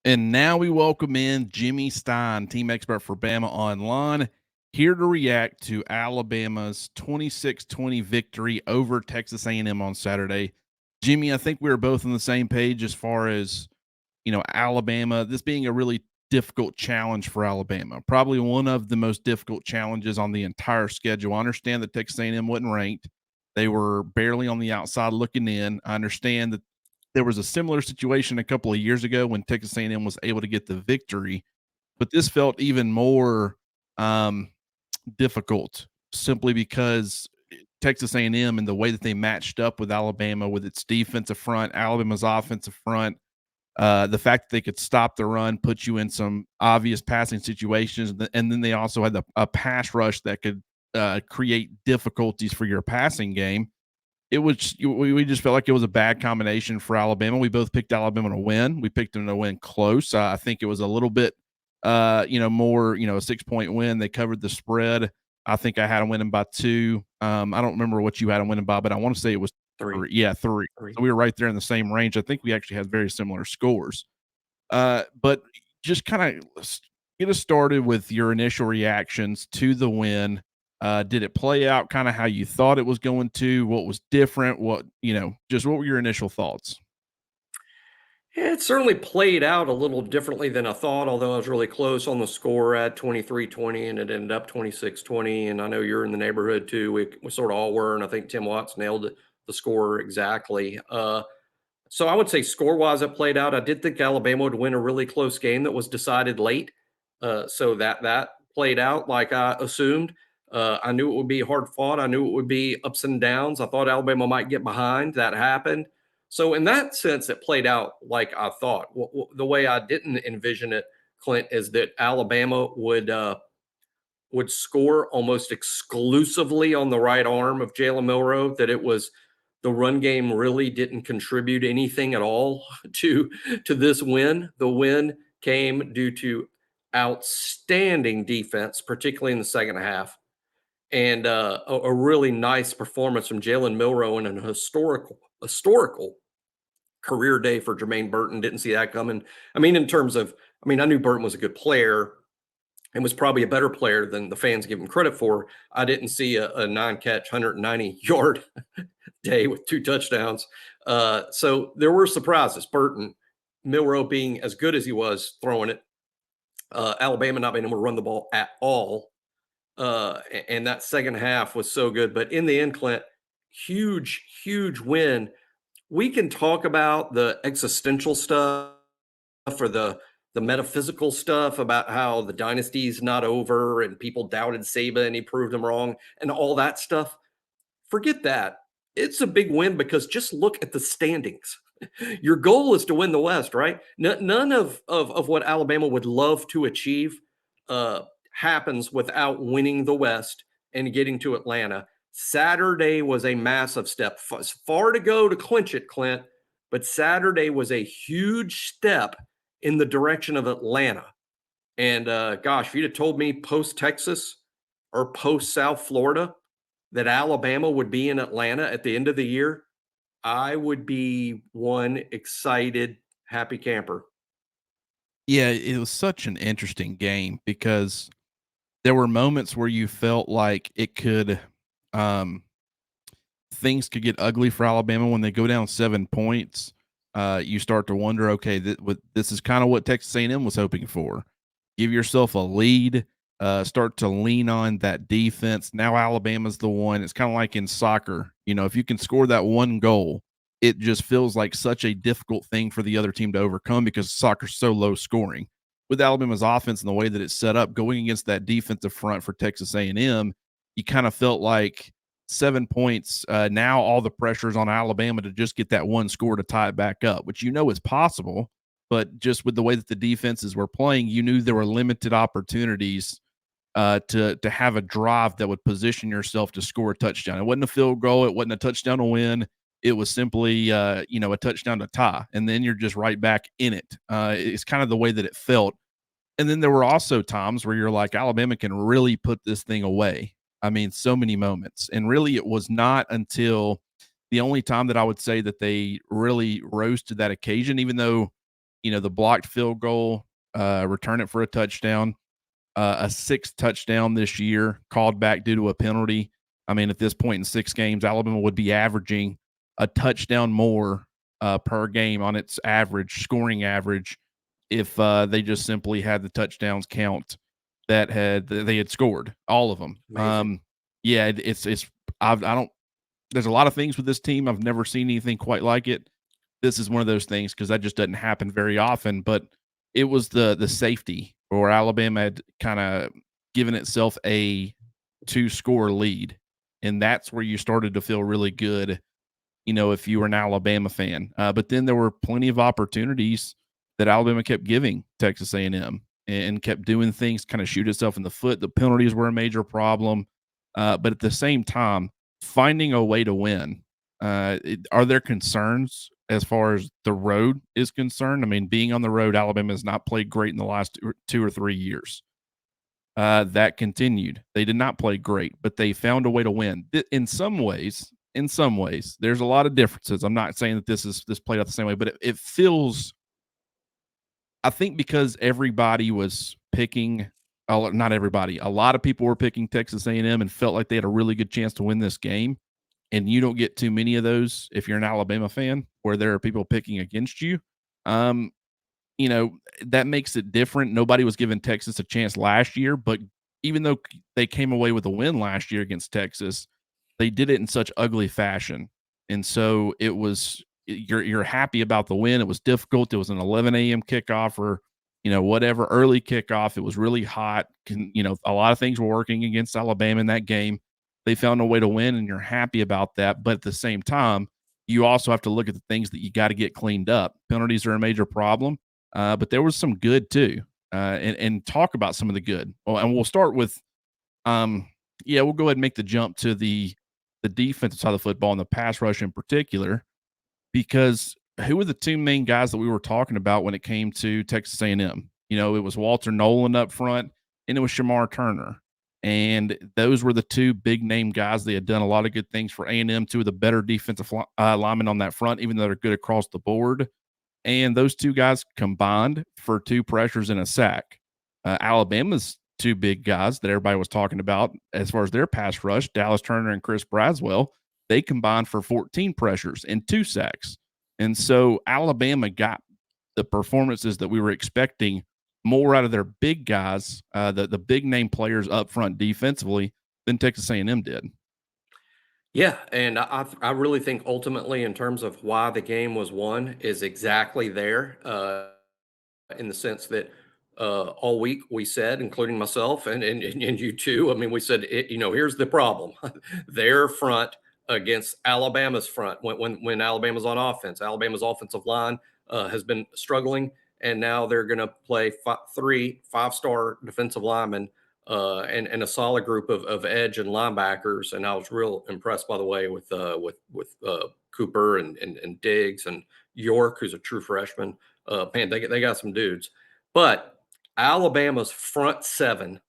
And now we welcome in Jimmy Stein, team expert for BamaOnLine, here to react to Alabama's 26-20 victory over Texas A&M on Saturday. Jimmy, I think we were both on the same page as far as, Alabama, this being a really difficult challenge for Alabama. Probably one of the most difficult challenges on the entire schedule. I understand that Texas A&M wasn't ranked. They were barely on the outside looking in. I understand that there was a similar situation a couple of years ago when Texas A&M was able to get the victory, but this felt even more um, difficult simply because Texas A&M and M and the way that they matched up with Alabama with its defensive front, Alabama's offensive front, the fact that they could stop the run, put you in some obvious passing situations, and then they also had a pass rush that could create difficulties for your passing game. We just felt like it was a bad combination for Alabama. We both picked Alabama to win. We picked them to win close. I think it was a little bit, more, a 6 point win. They covered the spread. I think I had them winning by two. I don't remember what you had them winning by, but I want to say it was Three. three. Yeah, three. Three. So we were right there in the same range. I think we actually had very similar scores. But just kind of get us started with your initial reactions to the win. Did it play out kind of how you thought it was going to? What was different? Just what were your initial thoughts? Yeah, it certainly played out a little differently than I thought, although I was really close on the score at 23-20, and it ended up 26-20. And I know you're in the neighborhood too. We sort of all were. And I think Tim Watts nailed the score exactly. So I would say score wise, it played out. I did think Alabama would win a really close game that was decided late. So that played out like I assumed. I knew it would be hard fought. I knew it would be ups and downs. I thought Alabama might get behind. That happened. So in that sense, it played out like I thought. The way I didn't envision it, Clint, is that Alabama would score almost exclusively on the right arm of Jalen Milroe. That it was the run game really didn't contribute anything at all to this win. The win came due to outstanding defense, particularly in the second half, and a really nice performance from Jalen Milroe in an historical career day for Jermaine Burton. Didn't see that coming. I mean, in terms of, I knew Burton was a good player and was probably a better player than the fans give him credit for. I didn't see a nine catch, 190-yard day with two touchdowns. So there were surprises. Burton, Milroe being as good as he was throwing it, Alabama not being able to run the ball at all. And that second half was so good. But in the end, Clint, huge, huge win. We can talk about the existential stuff or the metaphysical stuff about how the dynasty's not over and people doubted Saban and he proved them wrong and all that stuff. Forget that. It's a big win because just look at the standings. Your goal is to win the West, right? None of what Alabama would love to achieve uh, happens without winning the West and getting to Atlanta. Saturday was a massive step. Far to go to clinch it, Clint, but Saturday was a huge step in the direction of Atlanta. And gosh, if you'd have told me post Texas or post South Florida that Alabama would be in Atlanta at the end of the year, I would be one excited, happy camper. Yeah, it was such an interesting game because there were moments where you felt like um, things could get ugly for Alabama when they go down 7 points. You start to wonder, okay, this is kind of what Texas A&M was hoping for. Give yourself a lead, start to lean on that defense. Now Alabama's the one. It's kind of like in soccer. If you can score that one goal, it just feels like such a difficult thing for the other team to overcome because soccer's so low scoring. With Alabama's offense and the way that it's set up, going against that defensive front for Texas A&M, you kind of felt like 7 points. Now all the pressure is on Alabama to just get that one score to tie it back up, which is possible. But just with the way that the defenses were playing, you knew there were limited opportunities to have a drive that would position yourself to score a touchdown. It wasn't a field goal. It wasn't a touchdown to win. It was simply, a touchdown to tie, and then you're just right back in it. It's kind of the way that it felt. And then there were also times where you're like, Alabama can really put this thing away. I mean, so many moments. And really, it was not until the only time that I would say that they really rose to that occasion, even though the blocked field goal, return it for a touchdown, a sixth touchdown this year called back due to a penalty. I mean, at this point in 6 games, Alabama would be averaging a touchdown more per game on its average scoring average if they just simply had the touchdowns count that they had scored, all of them. Amazing. Yeah, it's I don't. There's a lot of things with this team. I've never seen anything quite like it. This is one of those things because that just doesn't happen very often. But it was the safety where Alabama had kind of given itself a 2-score lead, and that's where you started to feel really good, if you were an Alabama fan. But then there were plenty of opportunities that Alabama kept giving Texas A&M and kept doing things, kind of shoot itself in the foot. The penalties were a major problem, but at the same time, finding a way to win. Are there concerns as far as the road is concerned? I mean, being on the road, Alabama has not played great in the last 2 or 3 years. That continued. They did not play great, but they found a way to win. In some ways, there's a lot of differences. I'm not saying that this played out the same way, but it feels. I think because everybody was picking, not everybody, a lot of people were picking Texas A&M and felt like they had a really good chance to win this game. And you don't get too many of those if you're an Alabama fan, where there are people picking against you. Um, that makes it different. Nobody was giving Texas a chance last year, but even though they came away with a win last year against Texas, they did it in such ugly fashion. And so it was you're happy about the win. It was difficult. It was an 11 a.m. kickoff or whatever early kickoff. It was really hot. A lot of things were working against Alabama in that game. They found a way to win, and you're happy about that. But at the same time, you also have to look at the things that you got to get cleaned up. Penalties are a major problem, but there was some good too. And talk about some of the good. Well, and we'll start with, we'll go ahead and make the jump to the defensive side of the football and the pass rush in particular, because who were the two main guys that we were talking about when it came to Texas A&M? It was Walter Nolan up front, and it was Shamar Turner. And those were the two big name guys. They had done a lot of good things for A&M, two of the better defensive linemen on that front, even though they're good across the board. And those two guys combined for 2 pressures and a sack. Alabama's two big guys that everybody was talking about as far as their pass rush, Dallas Turner and Chris Braswell, they combined for 14 pressures and 2 sacks. And so Alabama got the performances that we were expecting more out of their big guys, the big name players up front defensively than Texas A&M did. Yeah, and I really think ultimately, in terms of why the game was won, is exactly there. In the sense that all week we said, including myself and you too. I mean, we said, here's the problem: their front against Alabama's front. When Alabama's on offense, Alabama's offensive line has been struggling, and now they're going to play 3 5-star defensive linemen. And a solid group of edge and linebackers, and I was real impressed, by the way, with Cooper and Diggs and York, who's a true freshman. Man, they got some dudes. But Alabama's front 7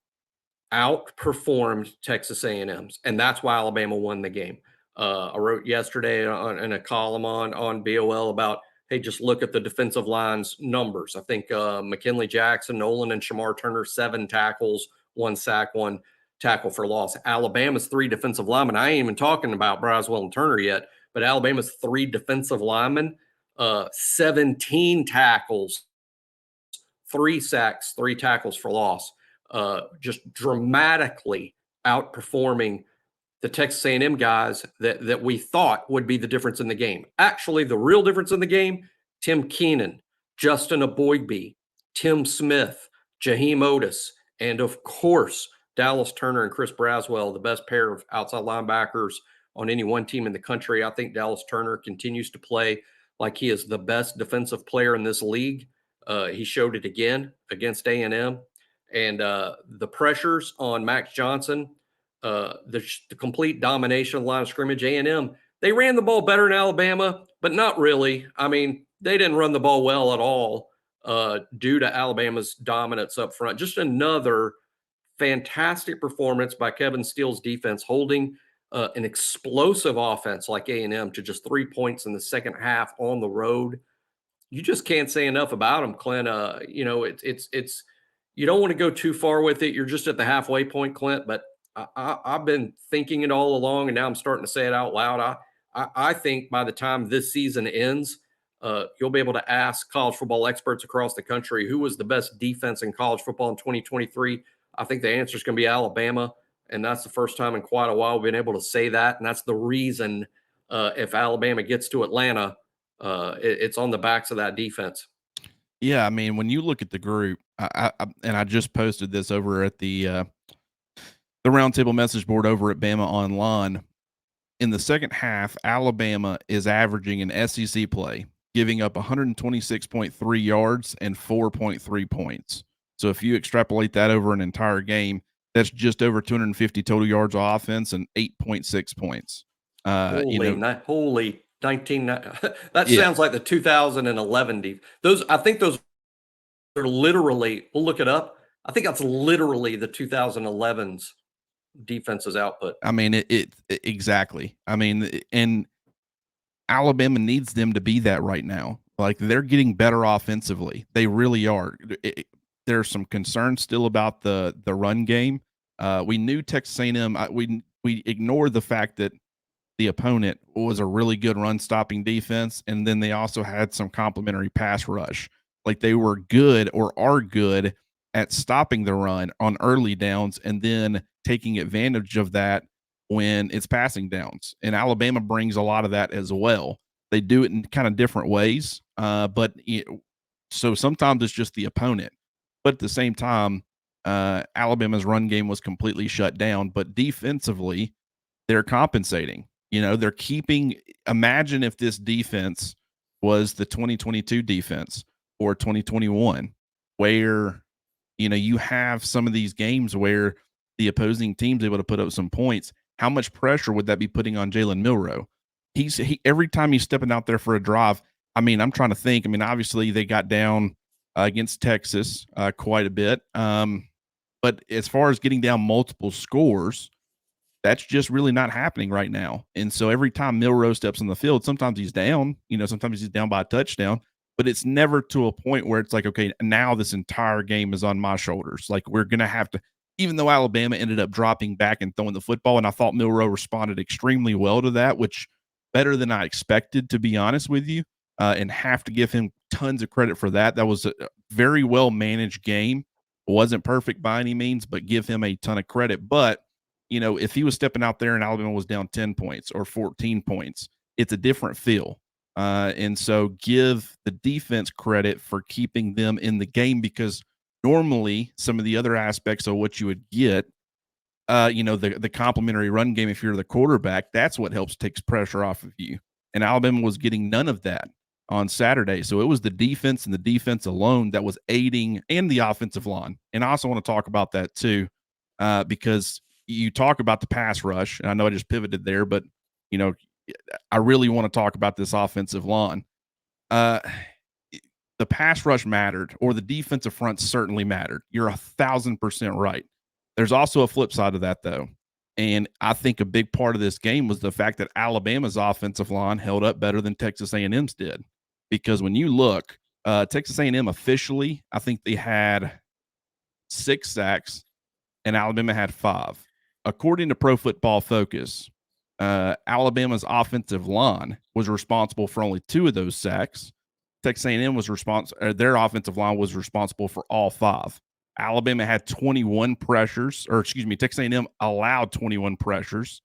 outperformed Texas A&M's, and that's why Alabama won the game. I wrote yesterday in a column on BOL about, hey, just look at the defensive line's numbers. I think McKinley Jackson, Nolan, and Shamar Turner, 7 tackles, 1 sack, 1 tackle for loss. Alabama's 3 defensive linemen. I ain't even talking about Braswell and Turner yet, but Alabama's 3 defensive linemen, 17 tackles, 3 sacks, 3 tackles for loss, just dramatically outperforming the Texas A&M guys that we thought would be the difference in the game. Actually, the real difference in the game: Tim Keenan, Justin Aboigbe, Tim Smith, Jaheim Otis, and of course, Dallas Turner and Chris Braswell, the best pair of outside linebackers on any one team in the country. I think Dallas Turner continues to play like he is the best defensive player in this league. He showed it again against A&M. And the pressures on Max Johnson, the complete domination of the line of scrimmage. A&M, they ran the ball better in Alabama, but not really. I mean, they didn't run the ball well at all due to Alabama's dominance up front. Just another fantastic performance by Kevin Steele's defense, holding an explosive offense like A&M to just 3 points in the second half on the road. You just can't say enough about him, Clint. You know, it's you don't want to go too far with it. You're just at the halfway point, Clint. But I've been thinking it all along, and now I'm starting to say it out loud. I think by the time this season ends, you'll be able to ask college football experts across the country who was the best defense in college football in 2023. I think the answer is going to be Alabama, and that's the first time in quite a while we've been able to say that, and that's the reason if Alabama gets to Atlanta, it's on the backs of that defense. Yeah, I mean, when you look at the group, and I just posted this over at the roundtable message board over at BamaOnLine. In the second half, Alabama is averaging in SEC play, giving up 126.3 yards and 4.3 points. So if you extrapolate that over an entire game, that's just over 250 total yards of offense and 8.6 points. Holy 19. That Yeah, sounds like the 2011 those. I think those are literally. We'll look it up. I think that's literally the 2011's defense's output. I mean, it exactly. I mean, and Alabama needs them to be that right now. Like they're getting better offensively. They really are. There's some concern still about the run game. We knew Texas A&M. We ignored the fact that the opponent was a really good run stopping defense, and then they also had some complementary pass rush. Like they were good or are good at stopping the run on early downs and then taking advantage of that when it's passing downs. And Alabama brings a lot of that as well. They do it in kind of different ways, so sometimes it's just the opponent. But at the same time, Alabama's run game was completely shut down. But defensively, they're compensating. You know, they're keeping. Imagine if this defense was the 2022 defense or 2021, where you have some of these games where the opposing team's able to put up some points. How much pressure would that be putting on Jalen Milroe? Every time he's stepping out there for a drive. I mean, I'm trying to think. I mean, obviously they got down against Texas quite a bit, but as far as getting down multiple scores, that's just really not happening right now. And so every time Milroe steps on the field, sometimes he's down, sometimes he's down by a touchdown, but it's never to a point where it's like, okay, now this entire game is on my shoulders. Like we're going to have to, even though Alabama ended up dropping back and throwing the football, and I thought Milroe responded extremely well to that, which better than I expected, to be honest with you, and have to give him tons of credit for that. That was a very well managed game. It wasn't perfect by any means, but give him a ton of credit. But if he was stepping out there and Alabama was down 10 points or 14 points, it's a different feel. And so give the defense credit for keeping them in the game, because normally some of the other aspects of what you would get, the complementary run game, if you're the quarterback, that's what helps takes pressure off of you. And Alabama was getting none of that on Saturday. So it was the defense and the defense alone that was aiding, and the offensive line. And I also want to talk about that too, because you talk about the pass rush, and I know I just pivoted there, but I really want to talk about this offensive line. The pass rush mattered, or the defensive front certainly mattered. You're 1,000% right. There's also a flip side of that, though, and I think a big part of this game was the fact that Alabama's offensive line held up better than Texas A&M's did, because when you look, Texas A&M officially, I think they had 6 sacks, and Alabama had 5. According to Pro Football Focus, Alabama's offensive line was responsible for only 2 of those sacks. Texas A&M was their offensive line was responsible for all 5. Alabama had 21 pressures, or excuse me, Texas A&M allowed 21 pressures.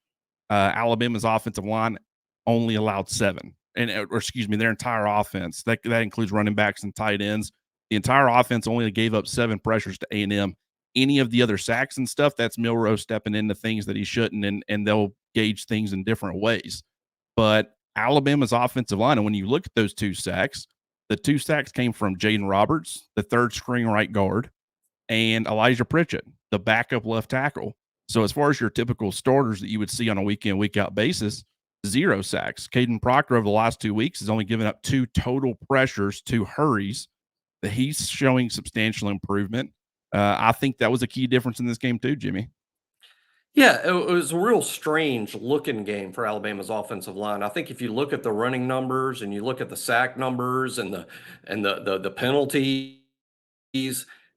Alabama's offensive line only allowed 7, or excuse me, their entire offense. That includes running backs and tight ends. The entire offense only gave up 7 pressures to A&M. Any of the other sacks and stuff, that's Milroe stepping into things that he shouldn't, and they'll gauge things in different ways. But Alabama's offensive line, and when you look at those 2 sacks, the 2 sacks came from Jaden Roberts, the third string right guard, and Elijah Pritchett, the backup left tackle. So as far as your typical starters that you would see on a week-in, week-out basis, 0 sacks. Caden Proctor over the last 2 weeks has only given up 2 total pressures, 2 hurries. That he's showing substantial improvement. I think that was a key difference in this game too, Jimmy. Yeah, it was a real strange looking game for Alabama's offensive line. I think if you look at the running numbers and you look at the sack numbers and the penalties,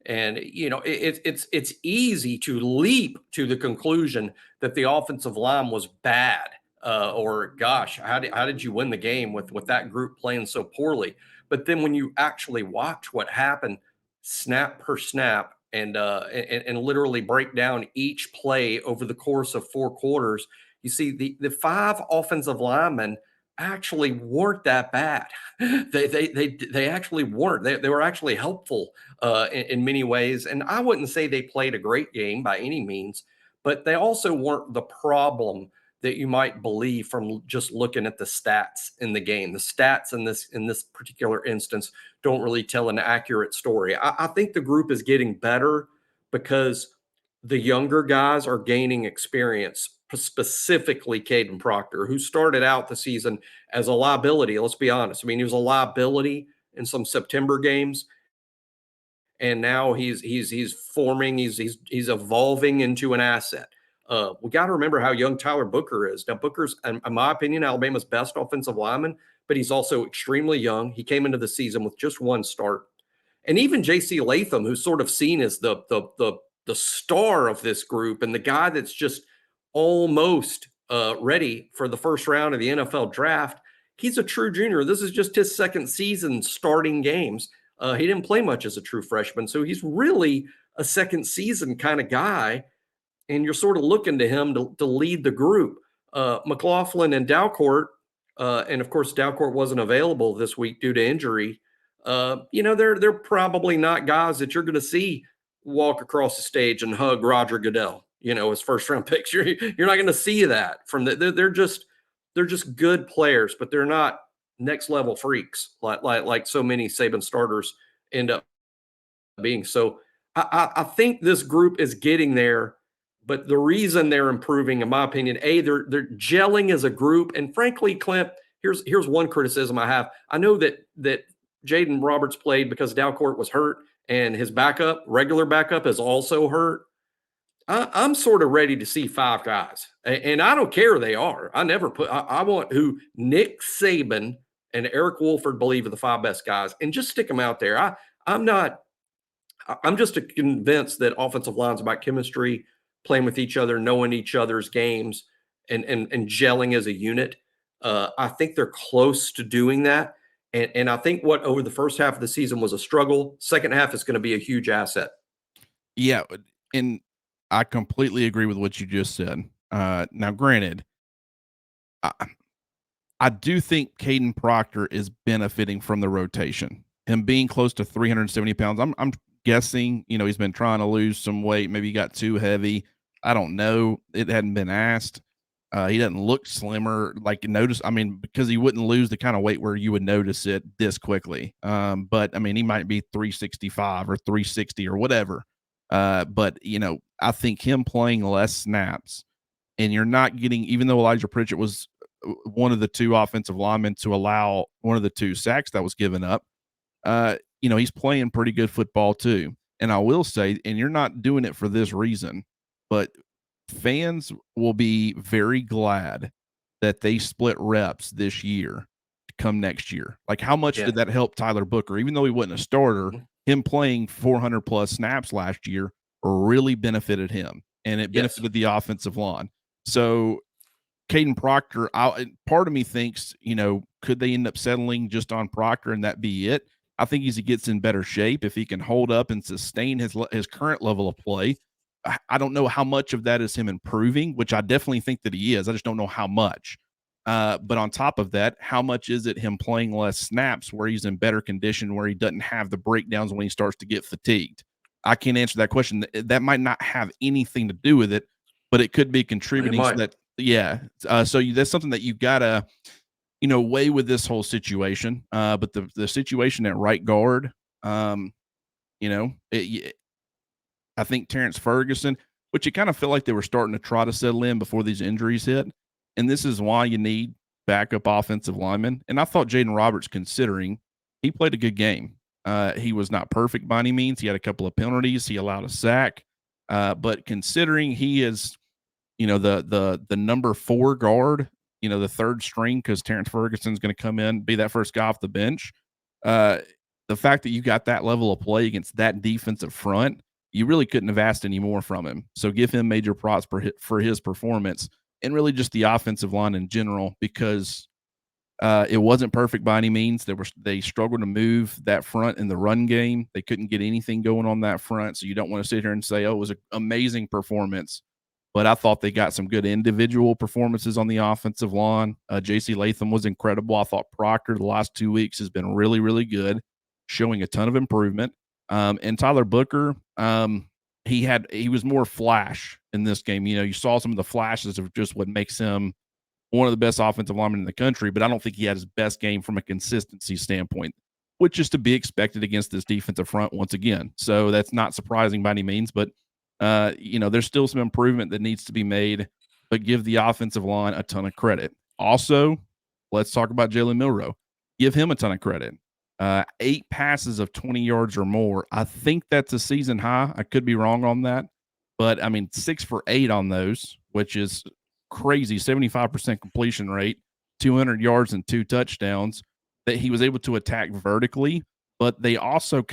and it's easy to leap to the conclusion that the offensive line was bad, or gosh, how did you win the game with that group playing so poorly? But then when you actually watch what happened, snap per snap, and literally break down each play over the course of 4 quarters, you see the five offensive linemen actually weren't that bad. They actually weren't. They were actually helpful in many ways. And I wouldn't say they played a great game by any means, but they also weren't the problem that you might believe from just looking at the stats in the game. The stats in this particular instance don't really tell an accurate story. I think the group is getting better because the younger guys are gaining experience, specifically Caden Proctor, who started out the season as a liability. Let's be honest. I mean, he was a liability in some September games, and now he's forming, he's evolving into an asset. We got to remember how young Tyler Booker is. Now, Booker's, in my opinion, Alabama's best offensive lineman, but he's also extremely young. He came into the season with just one start, and even J.C. Latham, who's sort of seen as the star of this group and the guy that's just almost ready for the first round of the NFL draft. He's a true junior. This is just his second season starting games. He didn't play much as a true freshman, so he's really a second season kind of guy, and you're sort of looking to him to lead the group. McLaughlin and Dalcourt, and of course Dalcourt wasn't available this week due to injury. They're probably not guys that you're going to see walk across the stage and hug Roger Goodell. His first round picks. You're not going to see that from they're just good players, but they're not next level freaks like so many Saban starters end up being. So I think this group is getting there, but the reason they're improving, in my opinion, they're gelling as a group. And frankly, Clint, here's one criticism I have. I know that Jaden Roberts played because Dalcourt was hurt, and his regular backup, is also hurt. I'm sort of ready to see five guys, and I don't care who they are. I want who Nick Saban and Eric Wolford believe are the five best guys, and just stick them out there. I'm not I'm just convinced that offensive line's about chemistry, playing with each other, knowing each other's games, and gelling as a unit. I think they're close to doing that, and I think what over the first half of the season was a struggle. Second half is going to be a huge asset. Yeah, and I completely agree with what you just said. Now, granted, I, I do think Caden Proctor is benefiting from the rotation. Him being close to 370 pounds. I'm guessing, he's been trying to lose some weight. Maybe he got too heavy. I don't know. It hadn't been asked. He doesn't look slimmer. Because he wouldn't lose the kind of weight where you would notice it this quickly. But I mean, he might be 365 or 360 or whatever. But I think him playing less snaps, and you're not getting, even though Elijah Pritchett was one of the two offensive linemen to allow one of the two sacks that was given up, he's playing pretty good football too. And I will say, and you're not doing it for this reason, but fans will be very glad that they split reps this year to come next year. Like, how much Yeah. did that help Tyler Booker? Even though he wasn't a starter, him playing 400 plus snaps last year really benefited him, and it Yes. benefited the offensive line. So Caden Proctor, part of me thinks, could they end up settling just on Proctor and that be it? I think as he gets in better shape, if he can hold up and sustain his current level of play, I don't know how much of that is him improving, which I definitely think that he is. I just don't know how much. But on top of that, how much is it him playing less snaps where he's in better condition, where he doesn't have the breakdowns when he starts to get fatigued? I can't answer that question. That might not have anything to do with it, but it could be contributing so that, yeah. That's something that you gotta, weigh with this whole situation. But the situation at right guard, I think Terrence Ferguson, which you kind of feel like they were starting to try to settle in before these injuries hit. And this is why you need backup offensive linemen. And I thought Jaden Roberts, considering he played a good game. He was not perfect by any means. He had a couple of penalties. He allowed a sack. But considering he is the number 4 guard, the third string, because Terrence Ferguson's going to come in, be that first guy off the bench. Uh, the fact that you got that level of play against that defensive front, you really couldn't have asked any more from him. So give him major props for his performance, and really just the offensive line in general, because it wasn't perfect by any means. They struggled to move that front in the run game. They couldn't get anything going on that front. So you don't want to sit here and say, "Oh, it was an amazing performance." But I thought they got some good individual performances on the offensive line. J.C. Latham was incredible. I thought Proctor the last 2 weeks has been really, really good, showing a ton of improvement. And Tyler Booker, he was more flash in this game. You saw some of the flashes of just what makes him one of the best offensive linemen in the country, but I don't think he had his best game from a consistency standpoint, which is to be expected against this defensive front once again. So that's not surprising by any means, but there's still some improvement that needs to be made, but give the offensive line a ton of credit. Also, let's talk about Jalen Milroe. Give him a ton of credit. 8 passes of 20 yards or more. I think that's a season high. I could be wrong on that, but 6 for 8 on those, which is crazy. 75% completion rate, 200 yards and 2 touchdowns that he was able to attack vertically, but they also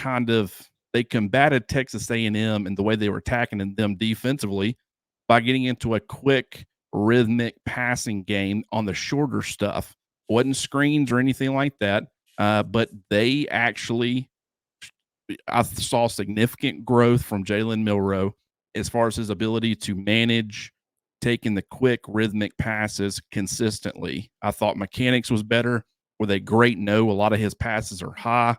they combated Texas A&M and the way they were attacking them defensively by getting into a quick rhythmic passing game on the shorter stuff. Wasn't screens or anything like that, but they actually, I saw significant growth from Jalen Milroe as far as his ability to manage taking the quick rhythmic passes consistently. I thought mechanics was better with a great no. A lot of his passes are high,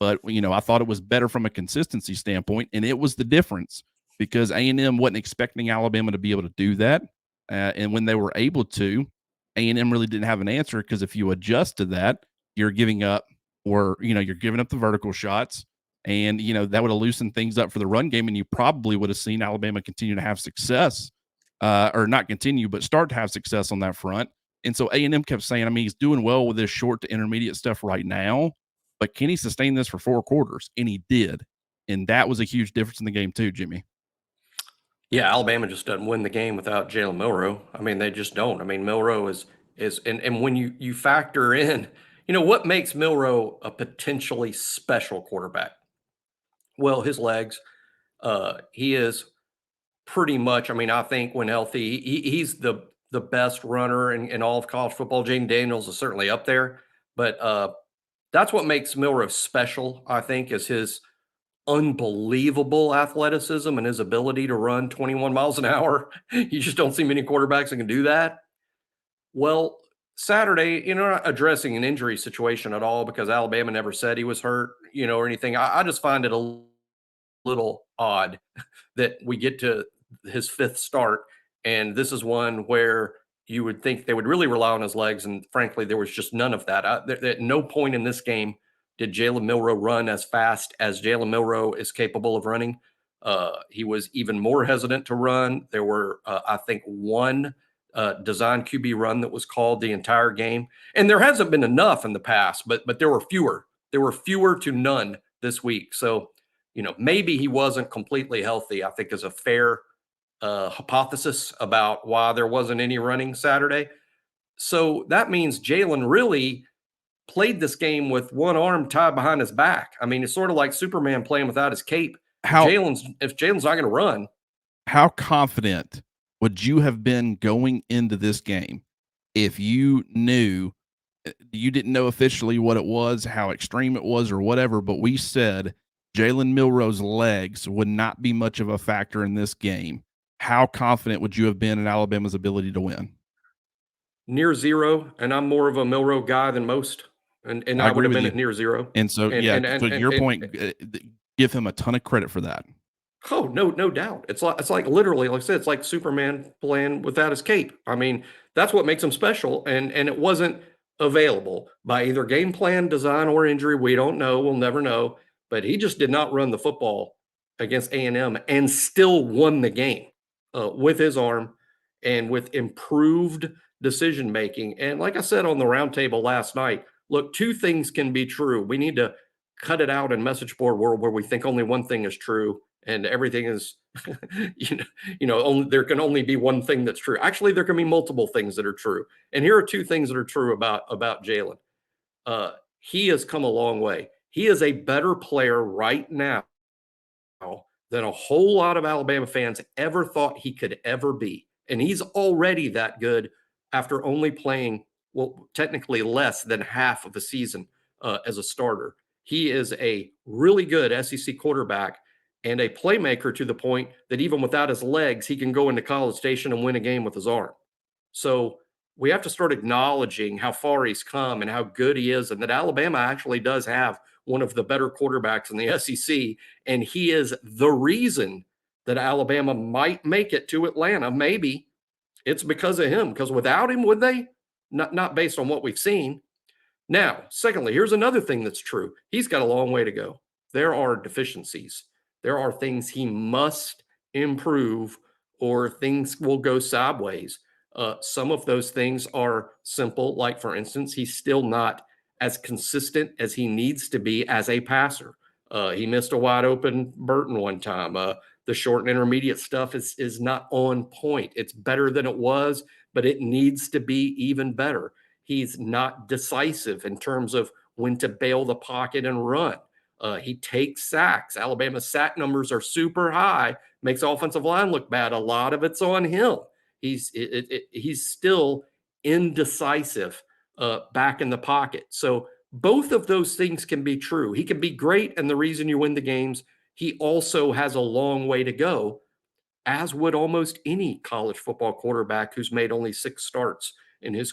but I thought it was better from a consistency standpoint, and it was the difference because A&M wasn't expecting Alabama to be able to do that, and when they were able to, A&M really didn't have an answer, because if you adjust to that, you're giving up, or you're giving up the vertical shots, and that would have loosened things up for the run game, and you probably would have seen Alabama continue to have success, or not continue, but start to have success on that front. And so A&M kept saying, he's doing well with this short to intermediate stuff right now, but can he sustain this for 4 quarters? And he did. And that was a huge difference in the game too, Jimmy. Yeah, Alabama just doesn't win the game without Jalen Milroe. They just don't. Milroe is and when you factor in, what makes Milroe a potentially special quarterback? Well, his legs. He is pretty much. I think when healthy, he's the best runner in all of college football. Jaden Daniels is certainly up there, but that's what makes Milroe special. I think is his unbelievable athleticism and his ability to run 21 miles an hour. You just don't see many quarterbacks that can do that. Well, Saturday, not addressing an injury situation at all because Alabama never said he was hurt, or anything. I just find it a little odd that we get to his 5th start, and this is one where you would think they would really rely on his legs, and frankly, there was just none of that. At no point in this game did Jalen Milroe run as fast as Jalen Milroe is capable of running. He was even more hesitant to run. There were, I think, one design QB run that was called the entire game, and there hasn't been enough in the past, but there were fewer. There were fewer to none this week. So, maybe he wasn't completely healthy, I think is a fair hypothesis about why there wasn't any running Saturday. So that means Jalen really played this game with one arm tied behind his back. It's sort of like Superman playing without his cape. If Jalen's not going to run. How confident would you have been going into this game if you knew, you didn't know officially what it was, how extreme it was, or whatever, but we said Jalen Milroe's legs would not be much of a factor in this game? How confident would you have been in Alabama's ability to win? Near zero, and I'm more of a Milroe guy than most. And I would have been at near zero. And so, to your point, give him a ton of credit for that. Oh, no doubt. It's like literally, like I said, it's like Superman playing without his cape. That's what makes him special. And it wasn't available by either game plan, design, or injury. We don't know. We'll never know. But he just did not run the football against A&M and still won the game with his arm and with improved decision making. And like I said on the roundtable last night, look, 2 things can be true. We need to cut it out in message board world where we think only one thing is true and everything is, only, there can only be one thing that's true. Actually, there can be multiple things that are true. And here are two things that are true about Jalen. He has come a long way. He is a better player right now than a whole lot of Alabama fans ever thought he could ever be. And he's already that good after only playing, well, technically less than half of a season as a starter. He is a really good SEC quarterback and a playmaker to the point that even without his legs, he can go into College Station and win a game with his arm. So we have to start acknowledging how far he's come and how good he is, and that Alabama actually does have one of the better quarterbacks in the SEC. And he is the reason that Alabama might make it to Atlanta. Maybe it's because of him, because without him, would they? Not based on what we've seen. Now, secondly, here's another thing that's true. He's got a long way to go. There are deficiencies. There are things he must improve, or things will go sideways. Some of those things are simple, like, for instance, he's still not as consistent as he needs to be as a passer. He missed a wide open Burton one time. The short and intermediate stuff is not on point. It's better than it was, but it needs to be even better. He's not decisive in terms of when to bail the pocket and run. He takes sacks. Alabama's sack numbers are super high, makes offensive line look bad. A lot of it's on him. He's still indecisive back in the pocket. So both of those things can be true. He can be great and the reason you win the games. He also has a long way to go, as would almost any college football quarterback who's made only 6 starts in his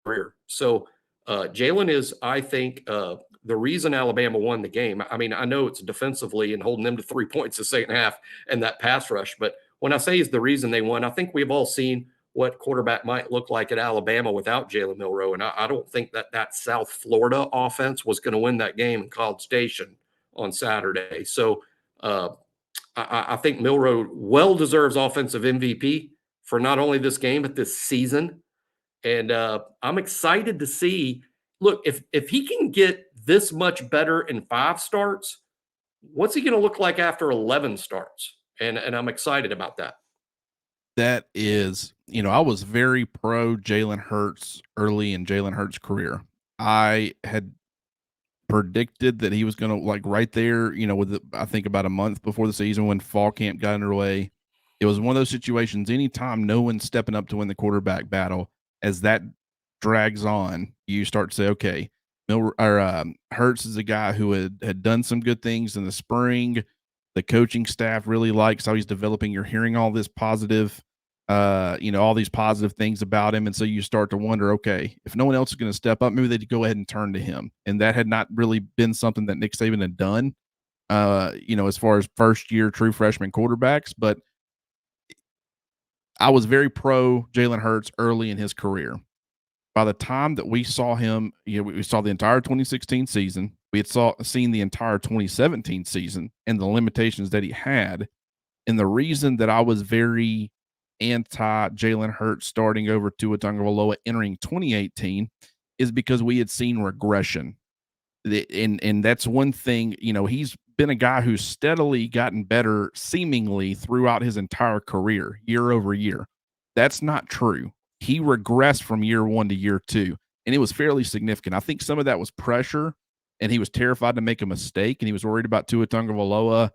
career. So Jalen is, I think, the reason Alabama won the game. I mean, I know it's defensively and holding them to 3 points the second half and that pass rush, but when I say is the reason they won, I think we've all seen what quarterback might look like at Alabama without Jalen Milroe, and I don't think that South Florida offense was going to win that game in College Station on Saturday. So I think Milroe well deserves offensive MVP for not only this game but this season. And I'm excited to see. Look, if he can get this much better in 5 starts, what's he going to look like after 11 starts? And I'm excited about that. That is, I was very pro Jalen Hurts early in Jalen Hurts' career. I had predicted that he was going to, like, right there, I think about a month before the season when fall camp got underway. It was one of those situations, anytime no one's stepping up to win the quarterback battle, as that drags on, you start to say, okay, Hurts is a guy who had done some good things in the spring. The coaching staff really likes how he's developing. You're hearing all this positive, all these positive things about him. And so you start to wonder, okay, if no one else is going to step up, maybe they'd go ahead and turn to him. And that had not really been something that Nick Saban had done, as far as first year true freshman quarterbacks. But I was very pro Jalen Hurts early in his career. By the time that we saw him, we saw the entire 2016 season. We had seen the entire 2017 season and the limitations that he had. And the reason that I was very anti Jalen Hurts starting over Tua Tagovailoa entering 2018 is because we had seen regression. And that's one thing, he's been a guy who's steadily gotten better seemingly throughout his entire career, year over year. That's not true. He regressed from year 1 to year 2, and it was fairly significant. I think some of that was pressure, and he was terrified to make a mistake, and he was worried about Tua Tagovailoa,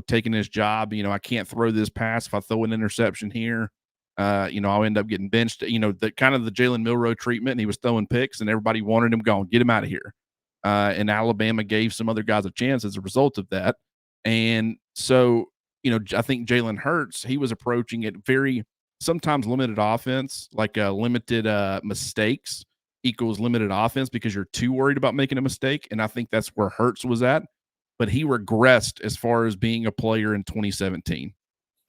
taking his job. I can't throw this pass. If I throw an interception here, I'll end up getting benched. The kind of the Jalen Milroe treatment, and he was throwing picks, and everybody wanted him gone. Get him out of here. And Alabama gave some other guys a chance as a result of that. And so, I think Jalen Hurts, he was approaching it very sometimes limited offense, like limited mistakes equals limited offense because you're too worried about making a mistake. And I think that's where Hurts was at. But he regressed as far as being a player in 2017.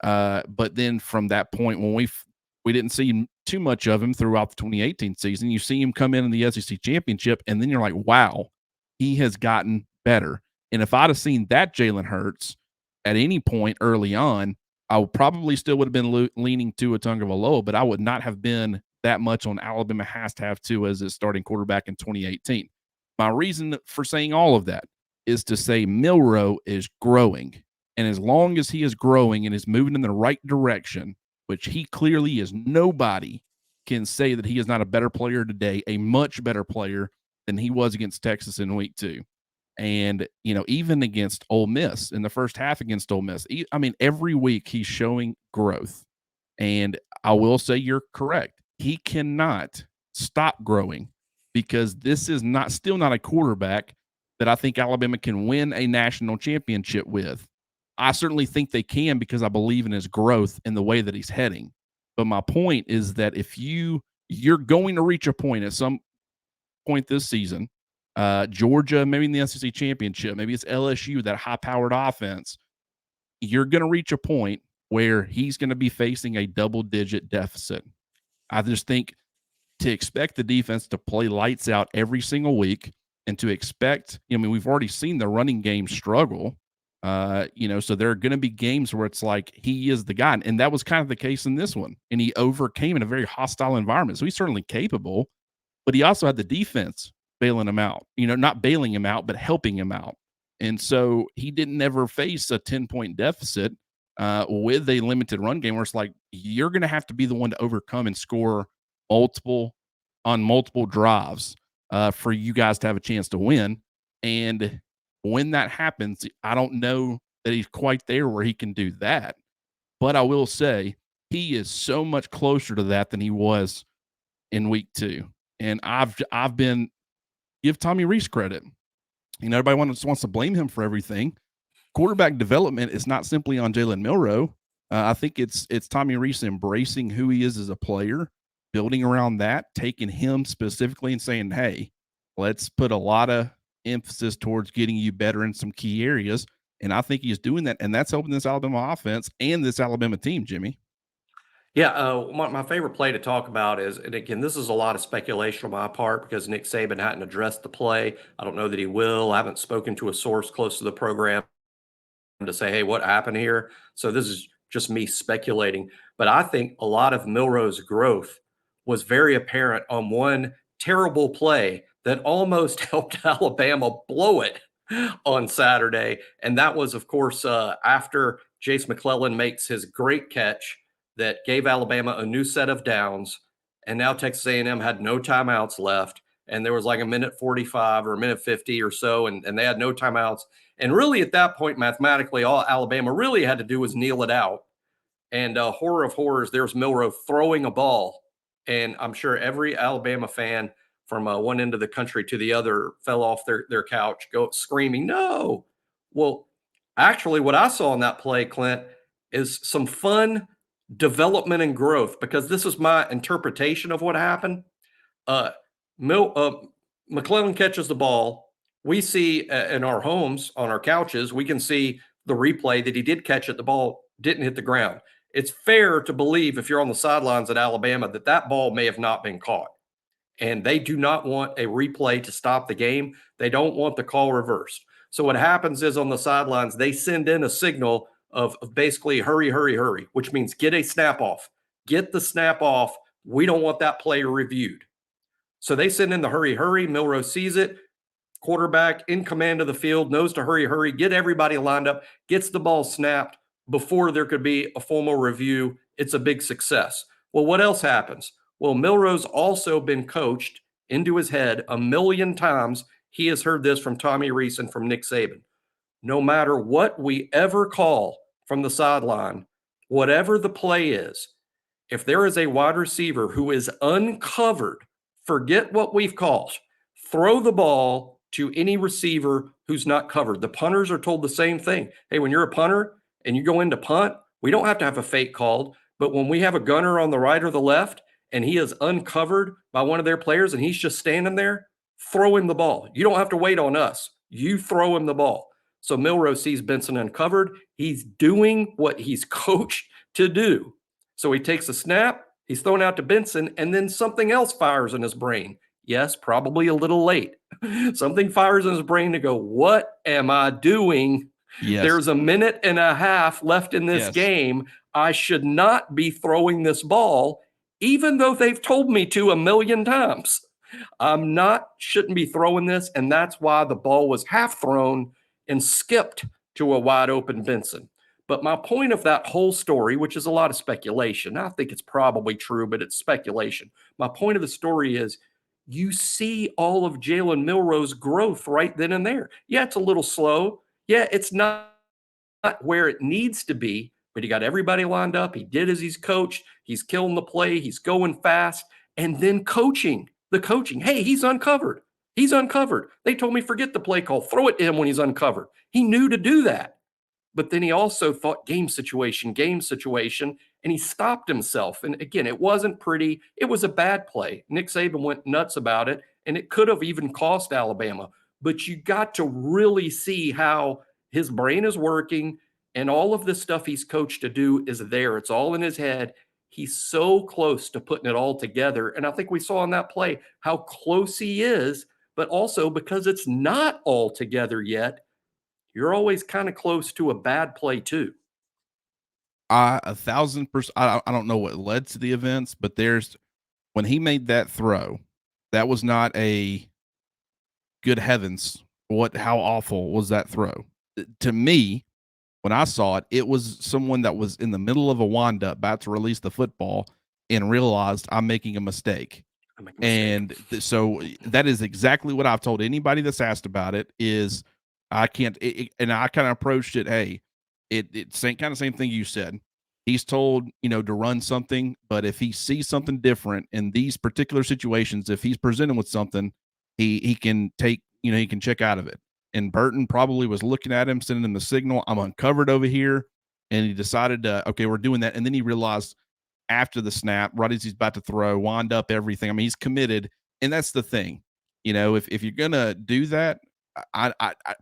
But then from that point, when we didn't see too much of him throughout the 2018 season, you see him come in the SEC championship, and then you're like, wow, he has gotten better. And if I'd have seen that Jalen Hurts at any point early on, I probably still would have been leaning to a Tagovailoa, but I would not have been that much on Alabama has to have Tua as its starting quarterback in 2018. My reason for saying all of that is to say Milroe is growing. And as long as he is growing and is moving in the right direction, which he clearly is, nobody can say that he is not a better player today, a much better player than he was against Texas in week 2. And, even against Ole Miss in the first half against Ole Miss, every week he's showing growth. And I will say you're correct. He cannot stop growing because this is still not a quarterback that I think Alabama can win a national championship with. I certainly think they can because I believe in his growth and the way that he's heading. But my point is that if you're going to reach a point at some point this season, Georgia, maybe in the SEC championship, maybe it's LSU, that high-powered offense, you're going to reach a point where he's going to be facing a double-digit deficit. I just think to expect the defense to play lights out every single week and to expect, we've already seen the running game struggle, so there are going to be games where it's like he is the guy. And that was kind of the case in this one. And he overcame in a very hostile environment. So he's certainly capable, but he also had the defense bailing him out, not bailing him out, but helping him out. And so he didn't ever face a 10-point deficit with a limited run game where it's like you're going to have to be the one to overcome and score multiple drives for you guys to have a chance to win. And when that happens, I don't know that he's quite there where he can do that. But I will say he is so much closer to that than he was in week 2. And I've been give Tommy Rees credit. Everybody wants to blame him for everything. Quarterback development is not simply on Jalen Milroe. I think it's Tommy Rees embracing who he is as a player, building around that, taking him specifically and saying, hey, let's put a lot of emphasis towards getting you better in some key areas. And I think he's doing that. And that's helping this Alabama offense and this Alabama team, Jimmy. Yeah, my favorite play to talk about is, and again, this is a lot of speculation on my part because Nick Saban hadn't addressed the play. I don't know that he will. I haven't spoken to a source close to the program to say, hey, what happened here? So this is just me speculating. But I think a lot of Milroe's growth was very apparent on one terrible play that almost helped Alabama blow it on Saturday. And that was, of course, after Jace McClellan makes his great catch that gave Alabama a new set of downs. And now Texas A&M had no timeouts left. And there was like a minute 45 or a minute 50 or so, and they had no timeouts. And really at that point, mathematically, all Alabama really had to do was kneel it out. And horror of horrors, there's Milroe throwing a ball. And I'm sure every Alabama fan from one end of the country to the other fell off their couch, go screaming, no. Well, actually, what I saw in that play, Clint, is some fun development and growth, because this is my interpretation of what happened. McClellan catches the ball. We see in our homes, on our couches, we can see the replay that he did catch it. The ball didn't hit the ground. It's fair to believe, if you're on the sidelines at Alabama, that ball may have not been caught. And they do not want a replay to stop the game. They don't want the call reversed. So what happens is, on the sidelines, they send in a signal of basically hurry, hurry, hurry, which means get a snap off. Get the snap off. We don't want that play reviewed. So they send in the hurry, hurry. Milroe sees it. Quarterback in command of the field, knows to hurry, hurry, get everybody lined up, gets the ball snapped before there could be a formal review. It's a big success. Well, what else happens? Well, Milroe's also been coached into his head a million times. He has heard this from Tommy Rees and from Nick Saban. No matter what we ever call from the sideline, whatever the play is, if there is a wide receiver who is uncovered, forget what we've called. Throw the ball to any receiver who's not covered. The punters are told the same thing. Hey, when you're a punter and you go into punt, we don't have to have a fake called, but when we have a gunner on the right or the left and he is uncovered by one of their players and he's just standing there, throw him the ball. You don't have to wait on us. You throw him the ball. So Milroe sees Benson uncovered. He's doing what he's coached to do. So he takes a snap, he's thrown out to Benson, and then something else fires in his brain. Yes, probably a little late. Something fires in his brain to go, what am I doing? Yes. There's a minute and a half left in this game. I should not be throwing this ball, even though they've told me to a million times. shouldn't be throwing this. And that's why the ball was half thrown and skipped to a wide open Benson. But my point of that whole story, which is a lot of speculation, I think it's probably true, but it's speculation. My point of the story is you see all of Jalen Milroe's growth right then and there. Yeah, it's a little slow. Yeah, it's not where it needs to be, but he got everybody lined up. He did as he's coached. He's killing the play. He's going fast. And then the coaching. Hey, he's uncovered. He's uncovered. They told me forget the play call. Throw it to him when he's uncovered. He knew to do that. But then he also thought game situation, and he stopped himself. And again, it wasn't pretty. It was a bad play. Nick Saban went nuts about it, and it could have even cost Alabama. But you got to really see how his brain is working, and all of the stuff he's coached to do is there. It's all in his head. He's so close to putting it all together. And I think we saw on that play how close he is, but also because it's not all together yet, you're always kind of close to a bad play too. 1,000%. I don't know what led to the events, but when he made that throw, that was not a good heavens. How awful was that throw? To me, when I saw it, it was someone that was in the middle of a windup about to release the football and realized I'm making a mistake. And so that is exactly what I've told anybody that's asked about it is I can't, and I kind of approached it. Hey, it's kind of same thing you said. He's told, to run something, but if he sees something different in these particular situations, if he's presented with something, he can take, he can check out of it. And Burton probably was looking at him, sending him the signal, I'm uncovered over here. And he decided to, okay, we're doing that. And then he realized after the snap, right as he's about to throw, wind up everything. I mean, he's committed. And that's the thing. If you're going to do that,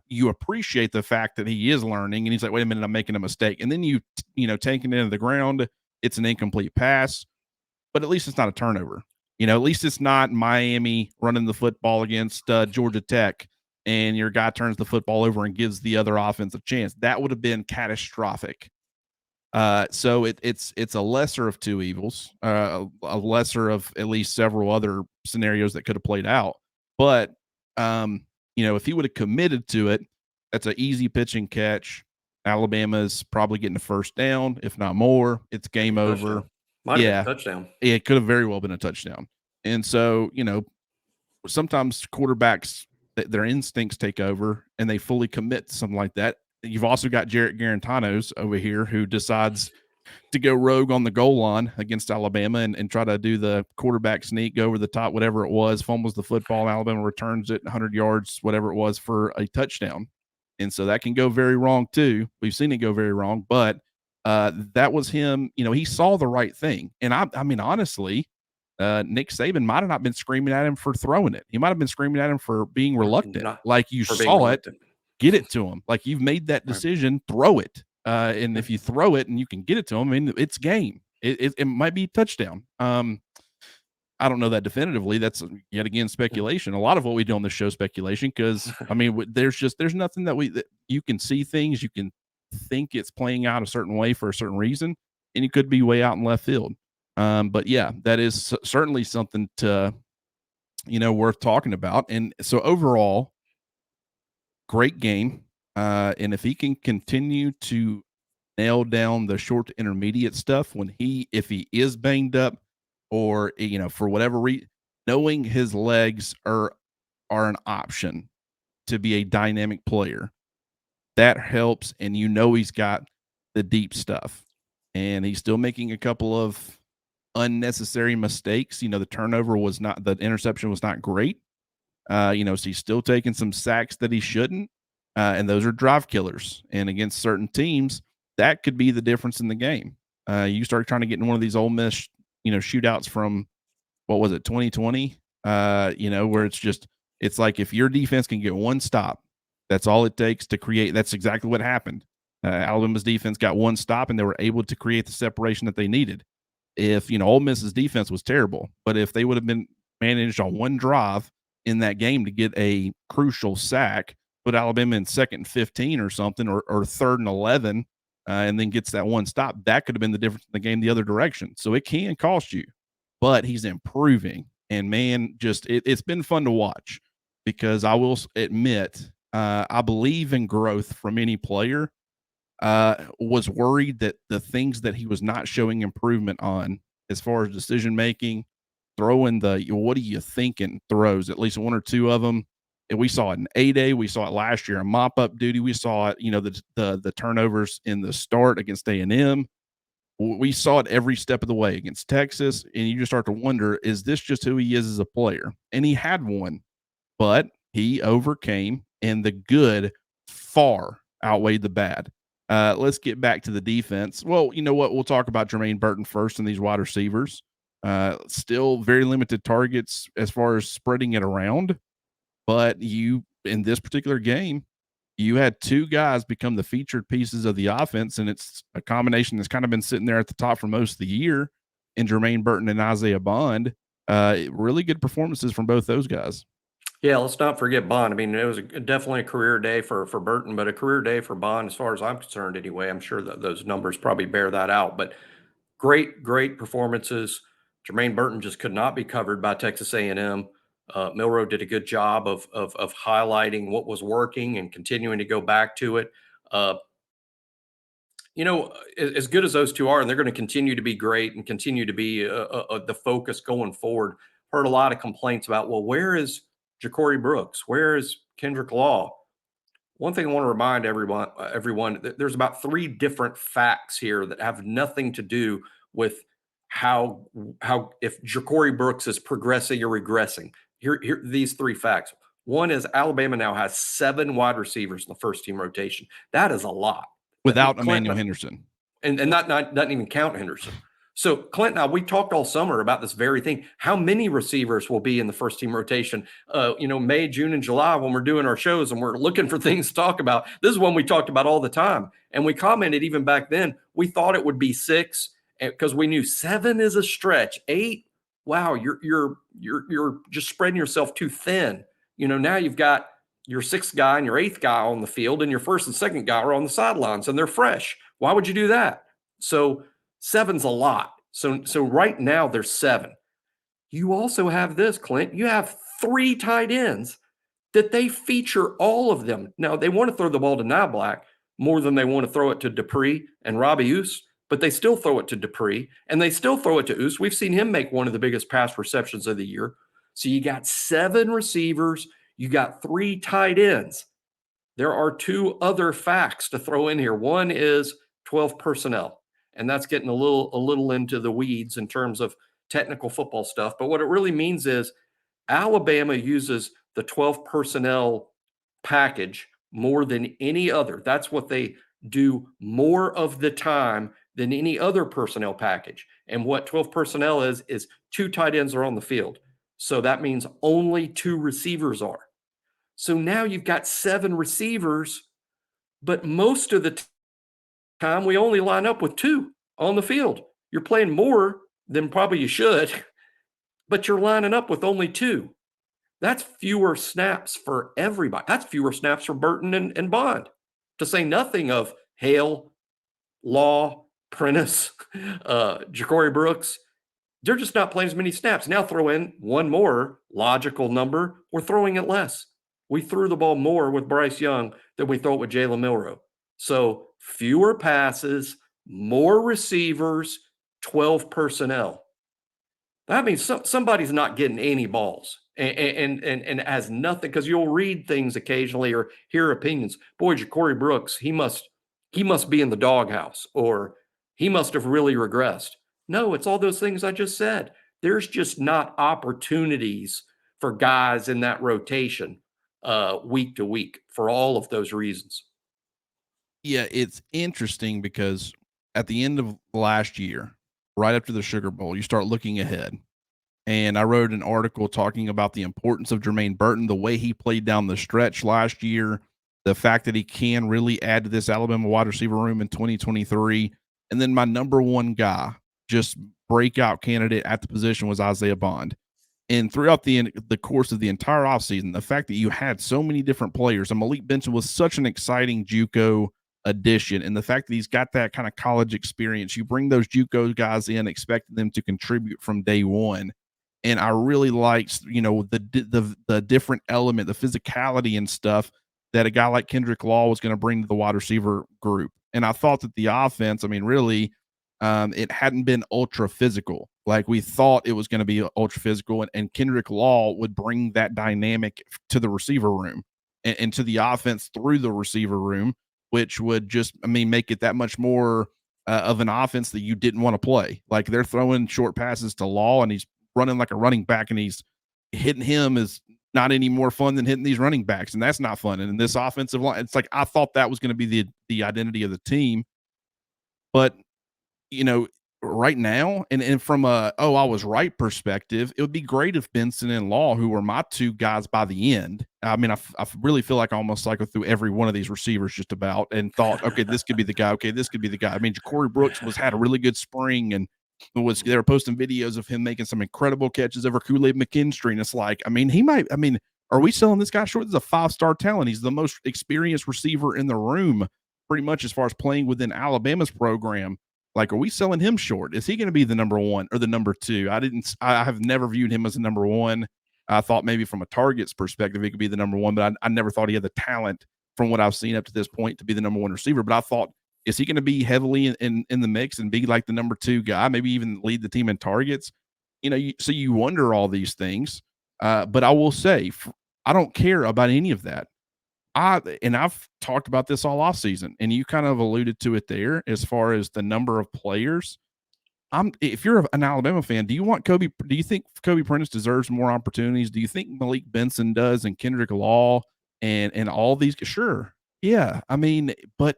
you appreciate the fact that he is learning and he's like, wait a minute, I'm making a mistake. And then taking it into the ground, it's an incomplete pass, but at least it's not a turnover. At least it's not Miami running the football against Georgia Tech and your guy turns the football over and gives the other offense a chance. That would have been catastrophic. So it's a lesser of two evils, a lesser of at least several other scenarios that could have played out. But if he would have committed to it, that's an easy pitch and catch. Alabama's probably getting a first down, if not more. It's game over. Might have been a touchdown. It could have very well been a touchdown. And so, sometimes quarterbacks, their instincts take over and they fully commit to something like that. You've also got Jarrett Garantanos over here who decides to go rogue on the goal line against Alabama and try to do the quarterback sneak, go over the top, whatever it was, fumbles the football, Alabama returns it 100 yards, whatever it was, for a touchdown. And so that can go very wrong too. We've seen it go very wrong, but that was him. He saw the right thing. And I mean, honestly, Nick Saban might have not been screaming at him for throwing it. He might have been screaming at him for being reluctant. Like you saw it, get it to him. Like you've made that decision, throw it. And if you throw it and you can get it to him, I mean, it's game. It might be touchdown. I don't know that definitively. That's yet again speculation. A lot of what we do on this show is speculation because I mean, there's nothing that you can see things. You can think it's playing out a certain way for a certain reason, and you could be way out in left field. But yeah, that is certainly something to worth talking about. And so overall, great game. And if he can continue to nail down the short to intermediate stuff if he is banged up or, for whatever reason, knowing his legs are an option to be a dynamic player, that helps. And he's got the deep stuff and he's still making a couple of unnecessary mistakes. The the interception was not great. So he's still taking some sacks that he shouldn't. And those are drive killers. And against certain teams, that could be the difference in the game. You start trying to get in one of these Ole Miss, shootouts from, what was it, 2020? Where it's like if your defense can get one stop, that's all it takes to create. That's exactly what happened. Alabama's defense got one stop and they were able to create the separation that they needed. If, Ole Miss's defense was terrible, but if they would have been managed on one drive in that game to get a crucial sack, put Alabama in 2nd and 15 or something, or 3rd and 11, and then gets that one stop, that could have been the difference in the game the other direction. So it can cost you, but he's improving. And man, just it's been fun to watch because I will admit, I believe in growth from any player. Was worried that the things that he was not showing improvement on, as far as decision making, throwing the what are you thinking throws, at least one or two of them. And we saw it in A-Day. We saw it last year in mop up duty. We saw it, the turnovers in the start against A&M. We saw it every step of the way against Texas. And you just start to wonder, is this just who he is as a player? And he had one, but he overcame, and the good far outweighed the bad. Let's get back to the defense. Well, you know what? We'll talk about Jermaine Burton first and these wide receivers. Still very limited targets as far as spreading it around. But in this particular game, you had two guys become the featured pieces of the offense, and it's a combination that's kind of been sitting there at the top for most of the year in Jermaine Burton and Isaiah Bond. Really good performances from both those guys. Yeah, let's not forget Bond. I mean, it was definitely a career day for Burton, but a career day for Bond, as far as I'm concerned, anyway. I'm sure that those numbers probably bear that out. But great performances. Jermaine Burton just could not be covered by Texas A&M. Milroe did a good job of highlighting what was working and continuing to go back to it. Uh, as good as those two are, and they're going to continue to be great and continue to be the focus going forward. Heard a lot of complaints about, well, where is Ja'Cory Brooks? Where is Kendrick Law? One thing I want to remind everyone, there's about 3 different facts here that have nothing to do with how if Ja'Cory Brooks is progressing or regressing. Here these 3 facts. One is Alabama now has 7 wide receivers in the first team rotation. That is a lot. Without Clint, Emmanuel Henderson. and not doesn't even count Henderson. So Clint and I, we talked all summer about this very thing. How many receivers will be in the first team rotation? May, June, and July when we're doing our shows and we're looking for things to talk about. This is one we talked about all the time, and we commented even back then. We thought it would be 6 because we knew 7 is a stretch. 8, wow, you're just spreading yourself too thin. Now you've got your 6th guy and your 8th guy on the field, and your 1st and 2nd guy are on the sidelines, and they're fresh. Why would you do that? So 7's a lot. So right now there's 7. You also have this, Clint. You have 3 tight ends that they feature all of them. Now they want to throw the ball to Knobloch more than they want to throw it to Dupree and Robbie Ouse, but they still throw it to Dupree and they still throw it to Ouse. We've seen him make one of the biggest pass receptions of the year. So you got 7 receivers, you got 3 tight ends. There are 2 other facts to throw in here. One is 12 personnel, and that's getting a little into the weeds in terms of technical football stuff. But what it really means is Alabama uses the 12 personnel package more than any other. That's what they do more of the time than any other personnel package. And what 12 personnel is 2 tight ends are on the field. So that means only 2 receivers are. So now you've got 7 receivers, but most of the time we only line up with 2 on the field. You're playing more than probably you should, but you're lining up with only 2. That's fewer snaps for everybody. That's fewer snaps for Burton and Bond, to say nothing of Hale, Law, Prentice, Ja'Cory Brooks. They're just not playing as many snaps. Now throw in one more logical number. We're throwing it less. We threw the ball more with Bryce Young than we throw it with Jalen Milroe. So fewer passes, more receivers, 12 personnel. That means somebody's not getting any balls, and it has nothing, because you'll read things occasionally or hear opinions. Boy, Ja'Cory Brooks, he must be in the doghouse, or he must have really regressed. No, it's all those things I just said. There's just not opportunities for guys in that rotation week to week for all of those reasons. Yeah, it's interesting because at the end of last year, right after the Sugar Bowl, you start looking ahead. And I wrote an article talking about the importance of Jermaine Burton, the way he played down the stretch last year, the fact that he can really add to this Alabama wide receiver room in 2023. And then my number one guy, just breakout candidate at the position, was Isaiah Bond. And throughout the course of the entire offseason, the fact that you had so many different players, and Malik Benson was such an exciting JUCO addition, and the fact that he's got that kind of college experience, you bring those JUCO guys in, expecting them to contribute from day one. And I really liked, the different element, the physicality and stuff that a guy like Kendrick Law was going to bring to the wide receiver group. And I thought that the offense, I mean, really, it hadn't been ultra physical like we thought it was going to be ultra physical, and Kendrick Law would bring that dynamic to the receiver room and to the offense through the receiver room, which would just, I mean, make it that much more of an offense that you didn't want to play. Like they're throwing short passes to Law, and he's running like a running back, and he's hitting him is not any more fun than hitting these running backs, and that's not fun. And in this offensive line, it's like I thought that was going to be the identity of the team, but you know, right now, and from a I was right perspective, it would be great if Benson and Law, who were my two guys by the end. I mean, I really feel like I almost cycled through every one of these receivers just about and thought, okay, this could be the guy. Okay, this could be the guy. I mean, Ja'Cory Brooks had a really good spring, and they were posting videos of him making some incredible catches over Kool-Aid McKinstry. And it's like, I mean, are we selling this guy short? This is a 5-star talent. He's the most experienced receiver in the room, pretty much as far as playing within Alabama's program. Like, are we selling him short? Is he going to be the number one or the number two? I have never viewed him as a number one. I thought maybe from a targets perspective, he could be the number one, but I never thought he had the talent from what I've seen up to this point to be the number one receiver. But I thought, is he going to be heavily in the mix and be like the number two guy, maybe even lead the team in targets? So you wonder all these things. But I will say, I don't care about any of that. I've talked about this all off season, and you kind of alluded to it there as far as the number of players. If you're an Alabama fan, do you think Kobe Prentice deserves more opportunities? Do you think Malik Benson does, and Kendrick Law and all these? Sure. Yeah. I mean, but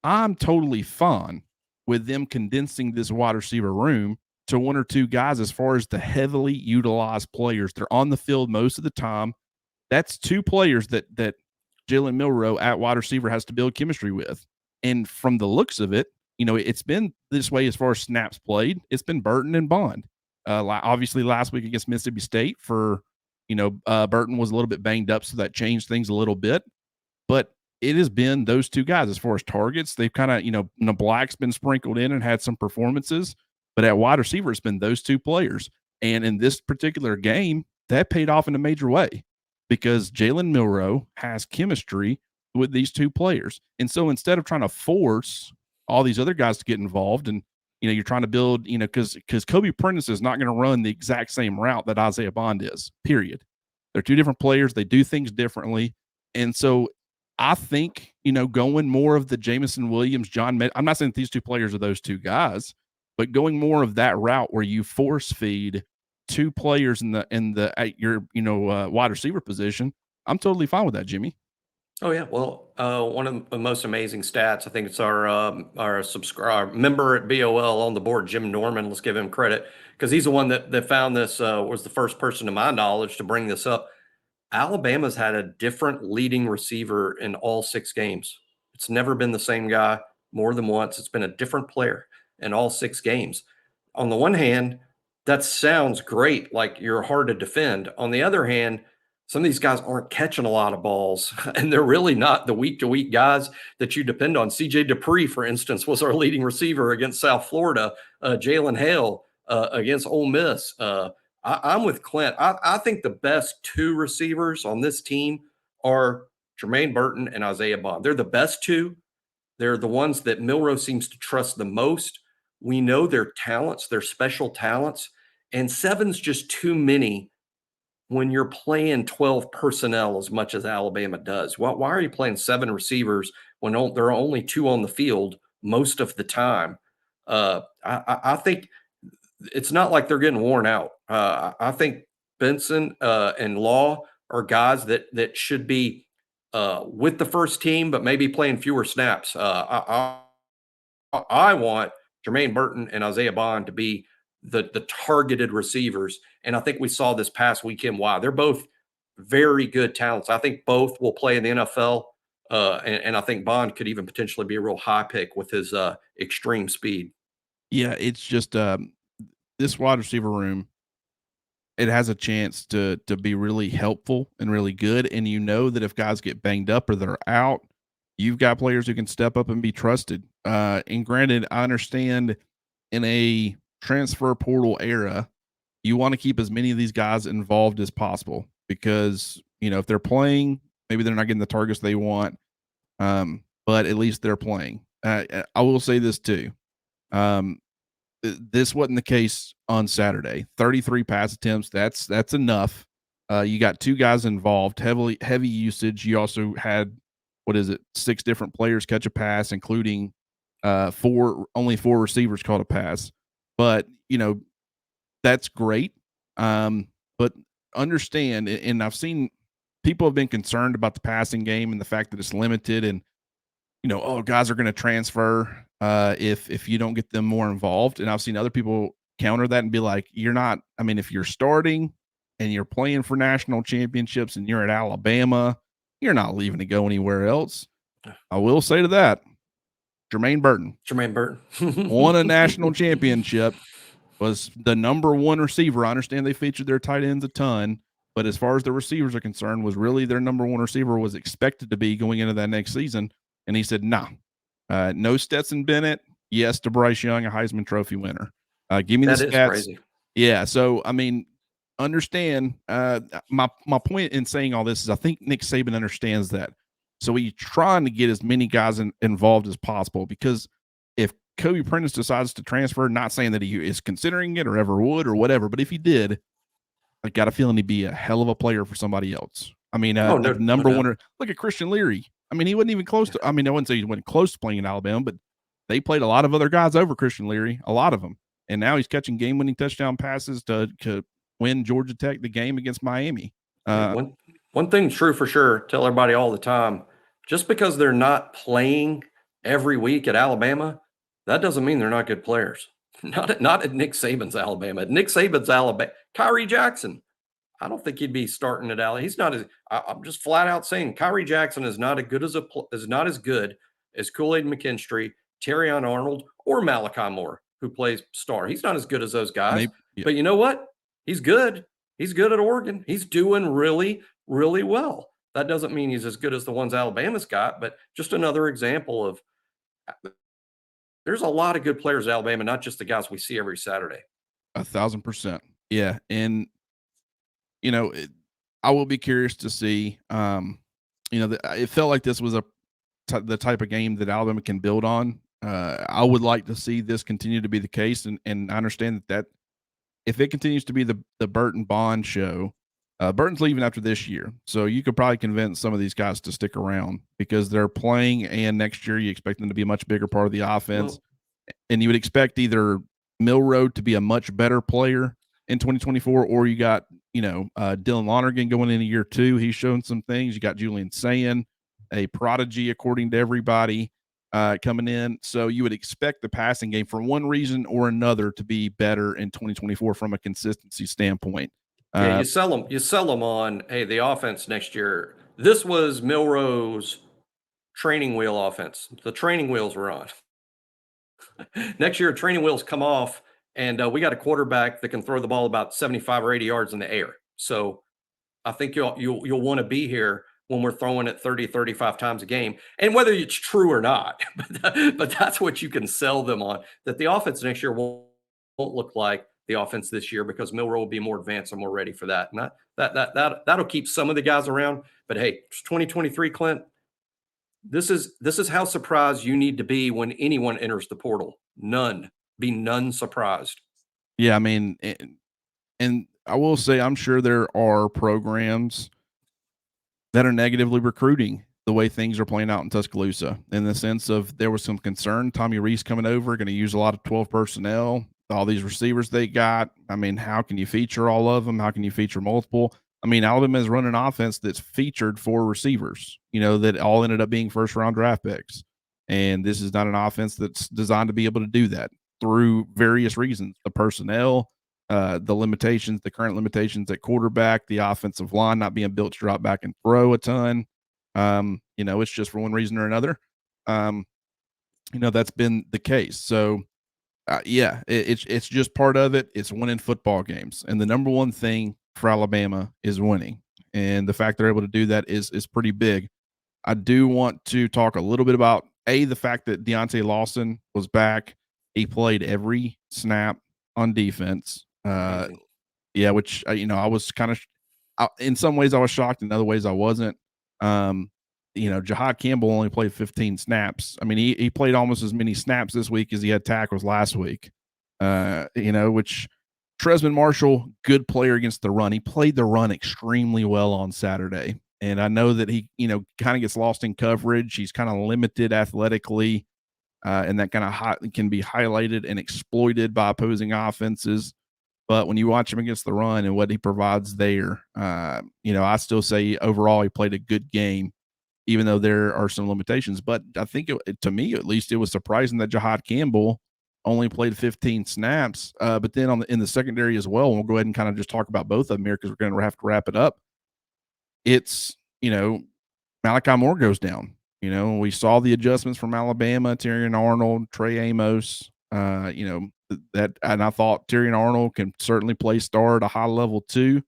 I'm totally fine with them condensing this wide receiver room to one or two guys as far as the heavily utilized players. They're on the field most of the time. That's two players that Jalen Milroe at wide receiver has to build chemistry with. And from the looks of it, it's been this way as far as snaps played. It's been Burton and Bond. Obviously, last week against Mississippi State Burton was a little bit banged up, so that changed things a little bit. But it has been those two guys as far as targets. They've kind of, Black's been sprinkled in and had some performances. But at wide receiver, it's been those two players. And in this particular game, that paid off in a major way, because Jalen Milroe has chemistry with these two players. And so instead of trying to force all these other guys to get involved, and, you're trying to build, because Kobe Prentice is not going to run the exact same route that Isaiah Bond is, period. They're two different players. They do things differently. And so I think, going more of the Jameson Williams, I'm not saying these two players are those two guys, but going more of that route where you force feed two players at your wide receiver position, I'm totally fine with that, Jimmy. Oh yeah, well, one of the most amazing stats. I think it's our subscriber member at BOL on the board, Jim Norman. Let's give him credit, because he's the one that found this. Was the first person to my knowledge to bring this up. Alabama's had a different leading receiver in all 6 games. It's never been the same guy more than once. It's been a different player in all 6 games. On the one hand, that sounds great, like you're hard to defend. On the other hand, some of these guys aren't catching a lot of balls, and they're really not the week-to-week guys that you depend on. C.J. Dupree, for instance, was our leading receiver against South Florida. Jalen Hale against Ole Miss. I'm with Clint. I think the best 2 receivers on this team are Jermaine Burton and Isaiah Bond. They're the best 2. They're the ones that Milroe seems to trust the most. We know their talents, their special talents, and 7's just too many when you're playing 12 personnel as much as Alabama does. Why are you playing 7 receivers when there are only 2 on the field most of the time? I think it's not like they're getting worn out. I think Benson and Law are guys that should be with the first team, but maybe playing fewer snaps. I want Jermaine Burton and Isaiah Bond to be the targeted receivers, and I think we saw this past weekend why. They're both very good talents. I think both will play in the NFL, and I think Bond could even potentially be a real high pick with his extreme speed. Yeah, it's just this wide receiver room, it has a chance to be really helpful and really good. And that if guys get banged up or they're out, you've got players who can step up and be trusted. And granted, I understand in a transfer portal era, you want to keep as many of these guys involved as possible because, if they're playing, maybe they're not getting the targets they want, but at least they're playing. I will say this too. Um, this wasn't the case on Saturday. 33 pass attempts. That's enough. You got two guys involved, heavy usage. You also had, what is it, 6 different players catch a pass, including only 4 receivers caught a pass. But that's great. But understand, and I've seen people have been concerned about the passing game and the fact that it's limited, and guys are going to transfer if you don't get them more involved. And I've seen other people counter that and be like, you're not. I mean, if you're starting and you're playing for national championships and you're at Alabama, you're not leaving to go anywhere else. I will say to that, Jermaine Burton won a national championship, was the number 1 receiver. I understand they featured their tight ends a ton, but as far as the receivers are concerned, was really their number 1 receiver, was expected to be going into that next season. And he said, nah, no Stetson Bennett. Yes to Bryce Young, a Heisman Trophy winner. Give me the stats. That is crazy. Yeah. So, I mean, understand my point in saying all this is I think Nick Saban understands that. So he's trying to get as many guys involved as possible, because if Kobe Prentice decides to transfer, not saying that he is considering it or ever would or whatever, but if he did, I got a feeling he'd be a hell of a player for somebody else. I mean, number one, look at Christian Leary. I mean, he wasn't even close to, I mean, I wouldn't say he wasn't close to playing in Alabama, but they played a lot of other guys over Christian Leary, a lot of them. And now he's catching game-winning touchdown passes to win Georgia Tech the game against Miami. One thing true for sure, tell everybody all the time, just because they're not playing every week at Alabama, that doesn't mean they're not good players. Not at Nick Saban's Alabama. At Nick Saban's Alabama, Kyrie Jackson, I don't think he'd be starting at Alabama. He's not as, I'm just flat out saying Kyrie Jackson is not not as good as Kool-Aid McKinstry, Terrion Arnold, or Malachi Moore, who plays star. He's not as good as those guys. But you know what? He's good. He's good at Oregon. He's doing really, really well. That doesn't mean he's as good as the ones Alabama's got, but just another example of there's a lot of good players at Alabama, not just the guys we see every Saturday. 1,000%. Yeah. And, I will be curious to see, it felt like this was the type of game that Alabama can build on. I would like to see this continue to be the case. And I understand that if it continues to be the Burton Bond show, Burton's leaving after this year. So you could probably convince some of these guys to stick around because they're playing, and next year you expect them to be a much bigger part of the offense. And you would expect either Milroe to be a much better player in 2024, or you got, Dylan Lonergan going into year 2. He's shown some things. You got Julian Sayin, a prodigy according to everybody, coming in. So you would expect the passing game for one reason or another to be better in 2024 from a consistency standpoint. Yeah, you sell them on, hey, the offense next year. This was Milroe's training wheel offense. The training wheels were on. Next year, training wheels come off, and we got a quarterback that can throw the ball about 75 or 80 yards in the air. So I think you'll want to be here when we're throwing it 30, 35 times a game. And whether it's true or not, but that's what you can sell them on, that the offense next year won't look like the offense this year because Milroe will be more advanced and more ready for that. And that'll keep some of the guys around. But hey, it's 2023, Clint. This is how surprised you need to be when anyone enters the portal. Be none surprised. Yeah, I mean, and I will say, I'm sure there are programs that are negatively recruiting the way things are playing out in Tuscaloosa, in the sense of there was some concern. Tommy Rees coming over, going to use a lot of 12 personnel, all these receivers they got. I mean, how can you feature all of them? How can you feature multiple? I mean, Alabama is running an offense that's featured 4 receivers, that all ended up being first-round draft picks. And this is not an offense that's designed to be able to do that through various reasons: the personnel, the limitations, the current limitations at quarterback, the offensive line not being built to drop back and throw a ton. It's just for one reason or another. That's been the case. So, it's just part of it. It's winning football games, and the number one thing for Alabama is winning. And the fact they're able to do that is pretty big. I do want to talk a little bit about the fact that Deontay Lawson was back. He played every snap on defense. Yeah, which, I was kind of in some ways I was shocked, in other ways I wasn't. Um, Jahad Campbell only played 15 snaps. I mean, he played almost as many snaps this week as he had tackles last week. Which Tresman Marshall, good player against the run. He played the run extremely well on Saturday. And I know that he, kind of gets lost in coverage. He's kind of limited athletically, and that kind of can be highlighted and exploited by opposing offenses. But when you watch him against the run and what he provides there, I still say overall he played a good game, even though there are some limitations. But I think to me, at least, it was surprising that Jahad Campbell only played 15 snaps. But then in the secondary as well, and we'll go ahead and kind of just talk about both of them here because we're going to have to wrap it up. It's, Malachi Moore goes down. We saw the adjustments from Alabama, Terrion Arnold, Trey Amos. And I thought Terrion Arnold can certainly play star at a high level too.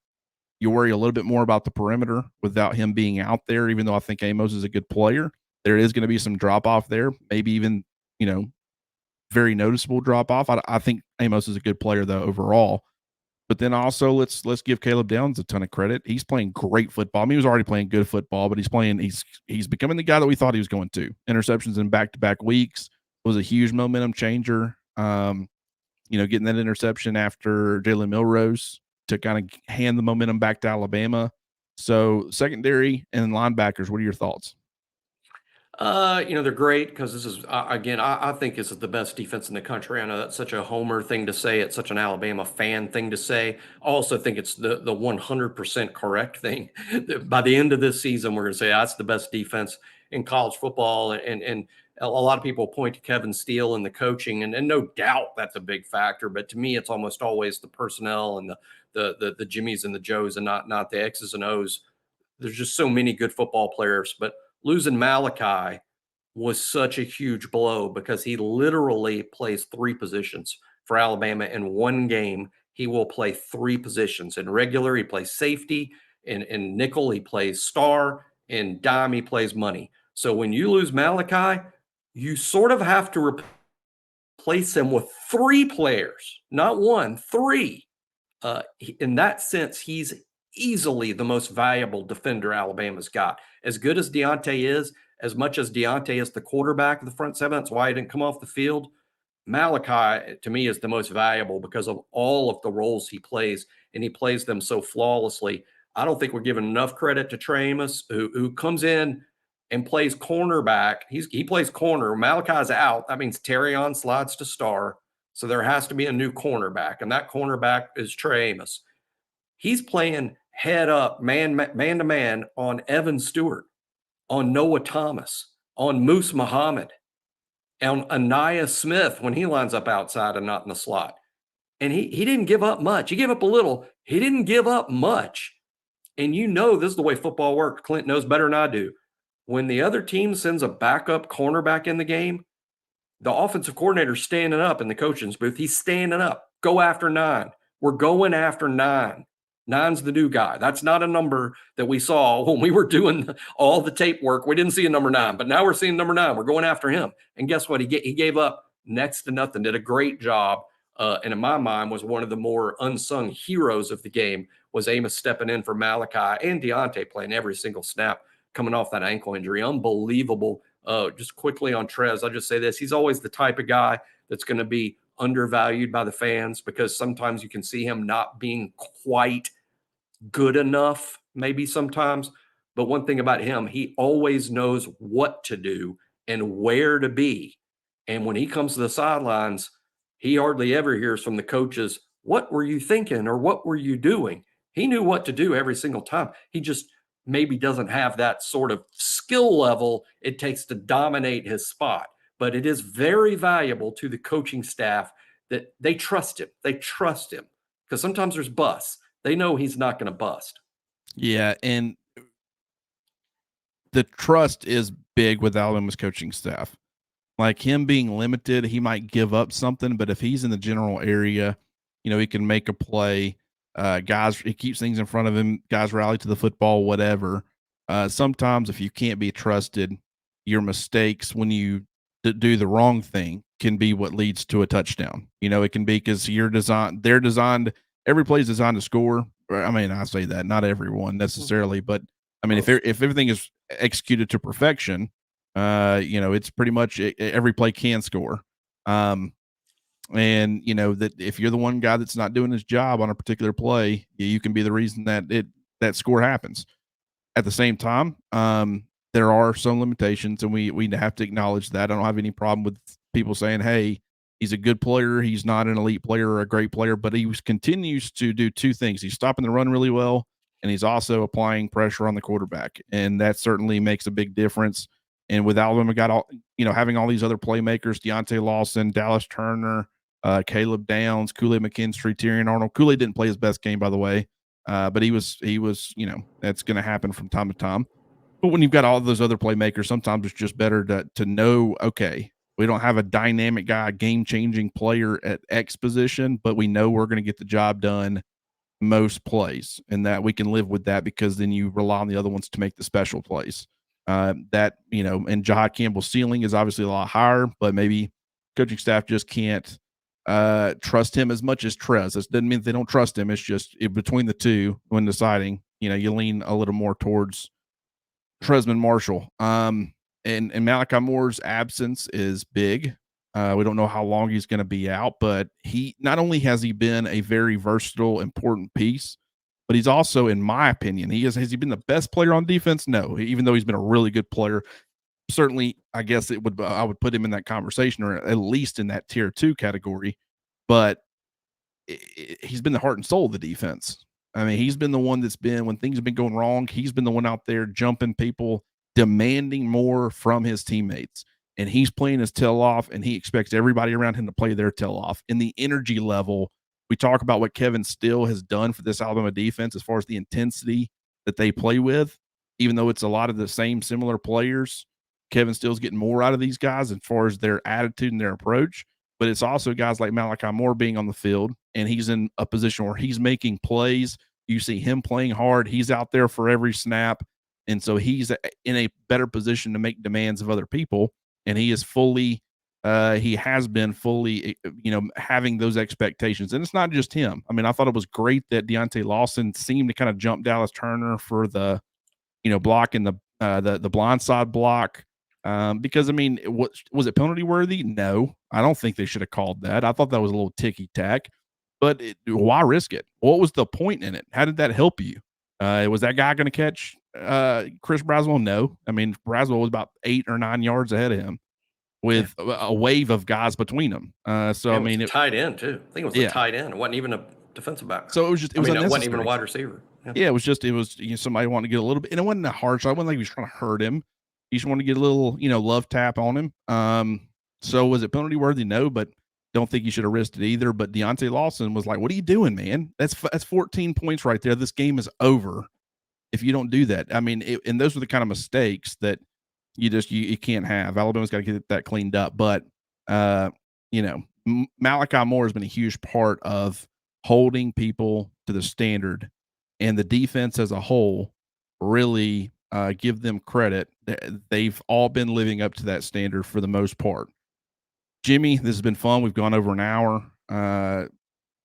You worry a little bit more about the perimeter without him being out there, even though I think Amos is a good player. There is going to be some drop off there, maybe even, very noticeable drop off. I think Amos is a good player though overall. But then also let's give Caleb Downs a ton of credit. He's playing great football. I mean, he was already playing good football, but he's becoming the guy that we thought he was going to. Interceptions in back-to-back weeks was a huge momentum changer. Getting that interception after Jalen Milroe to kind of hand the momentum back to Alabama. So secondary and linebackers, what are your thoughts? They're great because this is, again, I think this is the best defense in the country. I know that's such a homer thing to say. It's such an Alabama fan thing to say. I also think it's the 100% correct thing. By the end of this season, we're going to say that's the best defense in college football. And a lot of people point to Kevin Steele and the coaching, and no doubt that's a big factor. But to me, it's almost always the personnel and the Jimmies and the Joes, and not the X's and O's. There's just so many good football players, but losing Malachi was such a huge blow because he literally plays three positions for Alabama in one game. He will play three positions. In regular, he plays safety. In nickel, he plays star. In dime, he plays money. So when you lose Malachi, you sort of have to replace him with three players, not one, three. In that sense, he's easily the most valuable defender Alabama's got. As good as Deontay is, as much as Deontay is the quarterback of the front seven, that's why he didn't come off the field. Malachi, to me, is the most valuable because of all of the roles he plays, and he plays them so flawlessly. I don't think we're giving enough credit to Trey Amos, who comes in and plays cornerback. He plays corner. Malachi's out. That means Terrion slides to star. So there has to be a new cornerback, and that cornerback is Trey Amos. He's playing head up, man to man on Evan Stewart, on Noah Thomas, on Moose Muhammad, on Anaya Smith when he lines up outside and not in the slot. And he didn't give up much. He gave up a little. He didn't give up much. And this is the way football works. Clint knows better than I do. When the other team sends a backup cornerback in the game, the offensive coordinator's standing up in the coaching's booth. He's standing up. Go after 9. We're going after 9. 9's the new guy. That's not a number that we saw when we were doing all the tape work. We didn't see a number 9, but now we're seeing number 9. We're going after him. And guess what? He gave up next to nothing, did a great job. And in my mind was one of the more unsung heroes of the game was Amos stepping in for Malachi and Deontay playing every single snap coming off that ankle injury. Unbelievable. Just quickly on Trez, I'll just say this. He's always the type of guy that's going to be undervalued by the fans because sometimes you can see him not being quite good enough, maybe sometimes. But one thing about him, he always knows what to do and where to be. And when he comes to the sidelines, he hardly ever hears from the coaches, what were you thinking or what were you doing? He knew what to do every single time. He just maybe doesn't have that sort of skill level it takes to dominate his spot. But it is very valuable to the coaching staff that they trust him. They trust him because sometimes there's busts. They know he's not going to bust. Yeah, and the trust is big with Alabama's coaching staff. Like him being limited, he might give up something, but if he's in the general area, he can make a play. Guys, he keeps things in front of him. Guys rally to the football, whatever. Sometimes if you can't be trusted, your mistakes when you do the wrong thing can be what leads to a touchdown. It can be because they're designed every play is designed to score. I mean, I say that, not everyone necessarily, but I mean, if everything is executed to perfection, it's pretty much every play can score. And that if you're the one guy that's not doing his job on a particular play, you can be the reason that score happens. At the same time, there are some limitations, and we have to acknowledge that. I don't have any problem with people saying, "Hey, he's a good player. He's not an elite player or a great player," but he continues to do two things. He's stopping the run really well, and he's also applying pressure on the quarterback, and that certainly makes a big difference. And with Alabama got all having all these other playmakers, Deontay Lawson, Dallas Turner, Caleb Downs, Kool-Aid McKinstry, Tyrion Arnold. Kool-Aid didn't play his best game, by the way. But he was, that's going to happen from time to time. But when you've got all those other playmakers, sometimes it's just better to know, okay, we don't have a dynamic guy, game changing player at X position, but we know we're going to get the job done most plays, and that we can live with that because then you rely on the other ones to make the special plays. And Jahad Campbell's ceiling is obviously a lot higher, but maybe coaching staff just can't trust him as much as Trez. This doesn't mean they don't trust him. It's just between the two when deciding, you lean a little more towards Tresman Marshall. And Malachi Moore's absence is big. We don't know how long he's going to be out, but he not only has he been a very versatile, important piece, but he's also, in my opinion, has he been the best player on defense? No, even though he's been a really good player. Certainly, I guess I would put him in that conversation, or at least in that tier 2 category. But he's been the heart and soul of the defense. I mean, he's been the one that's been, when things have been going wrong, he's been the one out there jumping people, demanding more from his teammates. And he's playing his tail off, and he expects everybody around him to play their tail off. In the energy level, we talk about what Kevin Steele has done for this Alabama defense as far as the intensity that they play with, even though it's a lot of the same similar players. Kevin Steele's getting more out of these guys as far as their attitude and their approach. But it's also guys like Malachi Moore being on the field, and he's in a position where he's making plays. You see him playing hard. He's out there for every snap. And so he's in a better position to make demands of other people. And he is he has been fully, having those expectations. And it's not just him. I mean, I thought it was great that Deontay Lawson seemed to kind of jump Dallas Turner for the, blocking the blindside block. Because, I mean, was it penalty worthy? No, I don't think they should have called that. I thought that was a little ticky tack, but why risk it? What was the point in it? How did that help you? Was that guy going to catch Chris Braswell? No. I mean, Braswell was about 8 or 9 yards ahead of him with a wave of guys between them. I mean, it tight end too. I think it was a tight end. It wasn't even a defensive back. So it was unnecessary. It wasn't even a wide receiver. Yeah, it was somebody wanting to get a little bit, and it wasn't harsh. I wasn't like he was trying to hurt him. He just wanted to get a little, love tap on him. So was it penalty worthy? No, but don't think you should have risked it either. But Deontay Lawson was like, "What are you doing, man? That's 14 points right there. This game is over if you don't do that." I mean, and those were the kind of mistakes that you can't have. Alabama's got to get that cleaned up. But Malachi Moore has been a huge part of holding people to the standard, and the defense as a whole really give them credit. They've all been living up to that standard for the most part. Jimmy, this has been fun. We've gone over an hour.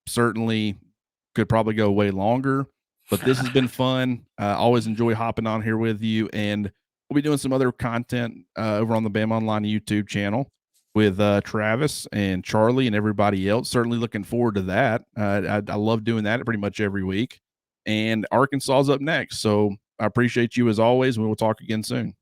Certainly could probably go way longer, but this has been fun. Always enjoy hopping on here with you, and we'll be doing some other content over on the BamaOnLine YouTube channel with Travis and Charlie and everybody else. Certainly looking forward to that. I love doing that pretty much every week. And Arkansas is up next. So I appreciate you as always. We will talk again soon.